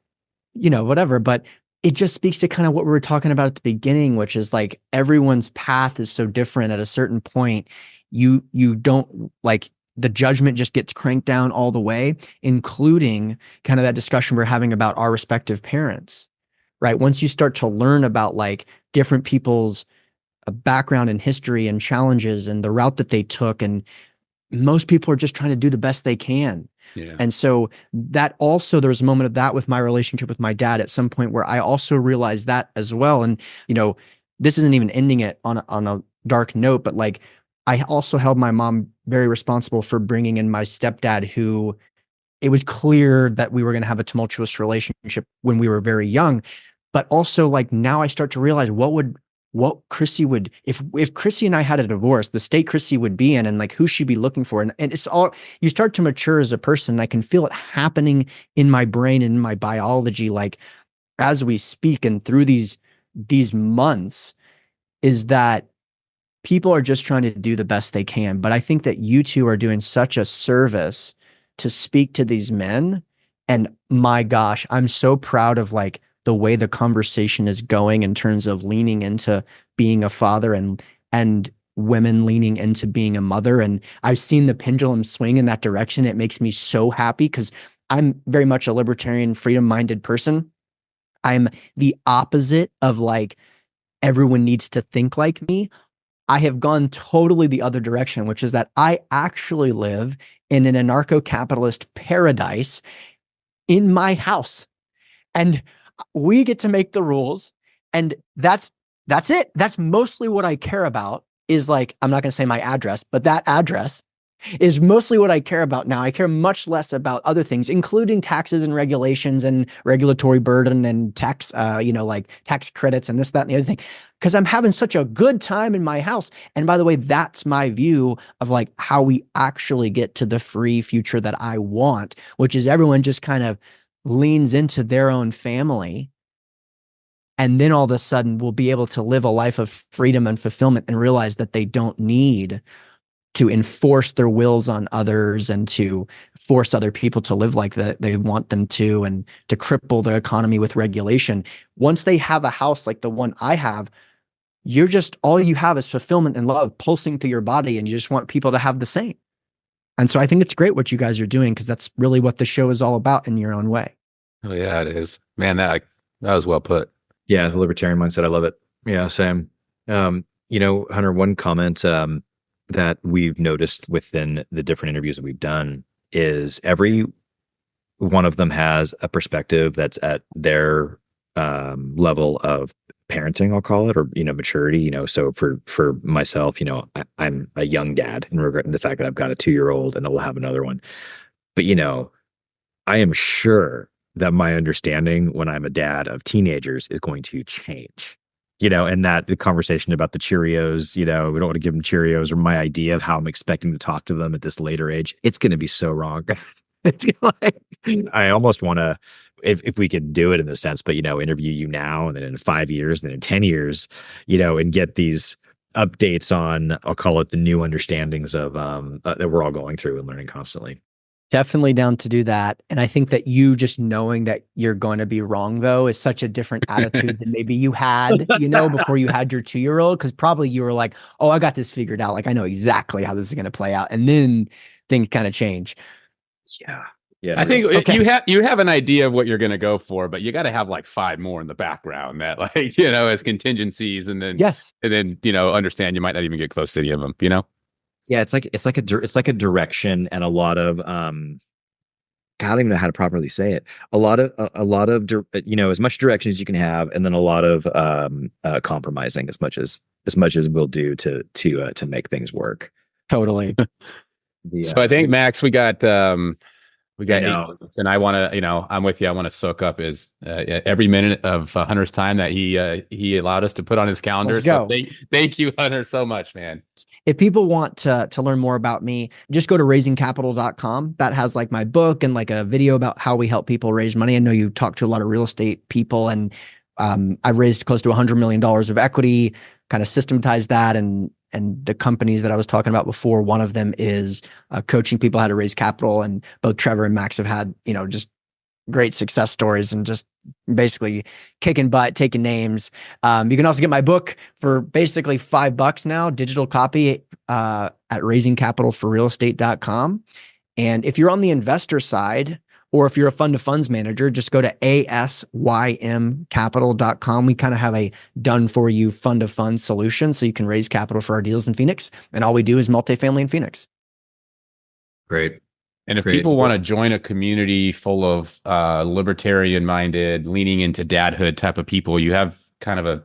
whatever. But it just speaks to kind of what we were talking about at the beginning, which is like everyone's path is so different. At a certain point, you don't like the judgment just gets cranked down all the way, including kind of that discussion we're having about our respective parents, right? Once you start to learn about like different people's background and history and challenges and the route that they took, and most people are just trying to do the best they can. Yeah. And so that also, there was a moment of that with my relationship with my dad at some point where I also realized that as well. And, this isn't even ending it on a dark note, but like, I also held my mom very responsible for bringing in my stepdad, who it was clear that we were going to have a tumultuous relationship when we were very young. But also like now I start to realize what Chrissy would, if Chrissy and I had a divorce, the state Chrissy would be in and like who she'd be looking for. And it's all, you start to mature as a person. And I can feel it happening in my brain and in my biology, like as we speak and through these months, is that people are just trying to do the best they can. But I think that you two are doing such a service to speak to these men. And my gosh, I'm so proud of like the way the conversation is going in terms of leaning into being a father and women leaning into being a mother. And I've seen the pendulum swing in that direction. It makes me so happy because I'm very much a libertarian, freedom-minded person. I'm the opposite of like, everyone needs to think like me. I have gone totally the other direction, which is that I actually live in an anarcho-capitalist paradise in my house. And we get to make the rules. And that's it. That's mostly what I care about, is like, I'm not going to say my address, but that address is mostly what I care about now. I care much less about other things, including taxes and regulations and regulatory burden and tax, like tax credits and this, that, and the other thing, because I'm having such a good time in my house. And by the way, that's my view of like how we actually get to the free future that I want, which is everyone just kind of leans into their own family. And then all of a sudden we'll be able to live a life of freedom and fulfillment and realize that they don't need to enforce their wills on others and to force other people to live like they want them to, and to cripple the economy with regulation. Once they have a house like the one I have, all you have is fulfillment and love pulsing through your body, and you just want people to have the same. And so I think it's great what you guys are doing, because that's really what the show is all about in your own way. Oh yeah, it is. Man, that was well put. Yeah, the libertarian mindset. I love it. Yeah, same. Hunter, one comment that we've noticed within the different interviews that we've done is every one of them has a perspective that's at their level of parenting, I'll call it, or maturity. So for myself, I'm a young dad, and regretting the fact that I've got a 2-year-old and I will have another one. But I am sure that my understanding when I'm a dad of teenagers is going to change. And that the conversation about the Cheerios, we don't want to give them Cheerios, or my idea of how I'm expecting to talk to them at this later age, it's going to be so wrong. It's like, I almost want to, if we could do it in the sense, but, interview you now and then in 5 years, and then in 10 years, and get these updates on, I'll call it the new understandings of that we're all going through and learning constantly. Definitely down to do that. And I think that you just knowing that you're going to be wrong, though, is such a different attitude than maybe you had, before you had your 2-year-old, because probably you were like, oh, I got this figured out. Like, I know exactly how this is going to play out. And then things kind of change. Yeah. Yeah. I think you have an idea of what you're going to go for, but you got to have like 5 more in the background that as contingencies, and then understand you might not even get close to any of them, Yeah, it's like a direction and a lot of God, I don't even know how to properly say it. A lot of as much direction as you can have, and then a lot of compromising as much as we'll do to make things work. Totally. So I think, Max, we got 8 minutes, and I want to, I'm with you. I want to soak up every minute of Hunter's time that he allowed us to put on his calendar. Let's so go. thank you, Hunter, so much, man. If people want to learn more about me, just go to raisingcapital.com. That has like my book and like a video about how we help people raise money. I know you talk to a lot of real estate people, and I've raised close to $100 million of equity, kind of systematized that. And the companies that I was talking about before, one of them is coaching people how to raise capital. And both Trevor and Max have had, just great success stories and just basically kicking butt, taking names. You can also get my book for basically $5 now, digital copy at raisingcapitalforrealestate.com. And if you're on the investor side, or if you're a fund of funds manager, just go to asymcapital.com. We kind of have a done for you fund of funds solution, so you can raise capital for our deals in Phoenix. And all we do is multifamily in Phoenix. Great. And if people want to join a community full of libertarian minded, leaning into dadhood type of people, you have kind of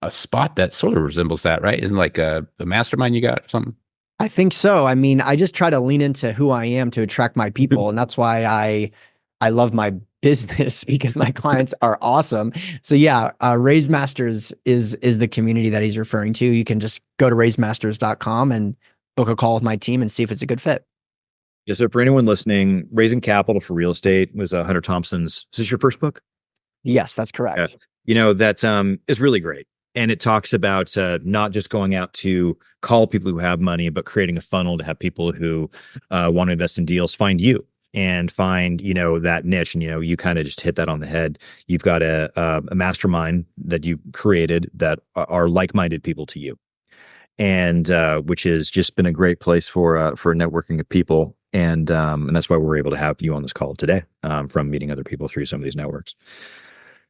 a spot that sort of resembles that, right? Isn't like a mastermind you got or something? I think so. I mean, I just try to lean into who I am to attract my people. And that's why I love my business, because my clients are awesome. So yeah, Raise Masters is the community that he's referring to. You can just go to raisemasters.com and book a call with my team and see if it's a good fit. Yeah. So for anyone listening, Raising Capital for Real Estate was Hunter Thompson's. Is this your first book? Yes, that's correct. That is really great. And it talks about not just going out to call people who have money, but creating a funnel to have people who want to invest in deals find you and find, that niche. And, you kind of just hit that on the head. You've got a mastermind that you created that are like-minded people to you. And which has just been a great place for networking of people. And that's why we're able to have you on this call today, from meeting other people through some of these networks.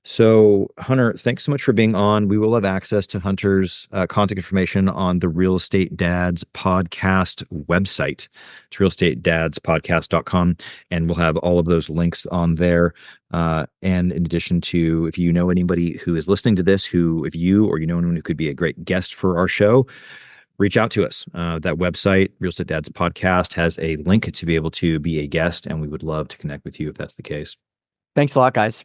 So, Hunter, thanks so much for being on. We will have access to Hunter's contact information on the Real Estate Dads podcast website. It's realestatedatspodcast.com, and we'll have all of those links on there. And in addition to, if you know anybody who is listening to this, if you or anyone who could be a great guest for our show, reach out to us. That website, Real Estate Dads Podcast, has a link to be able to be a guest, and we would love to connect with you if that's the case. Thanks a lot, guys.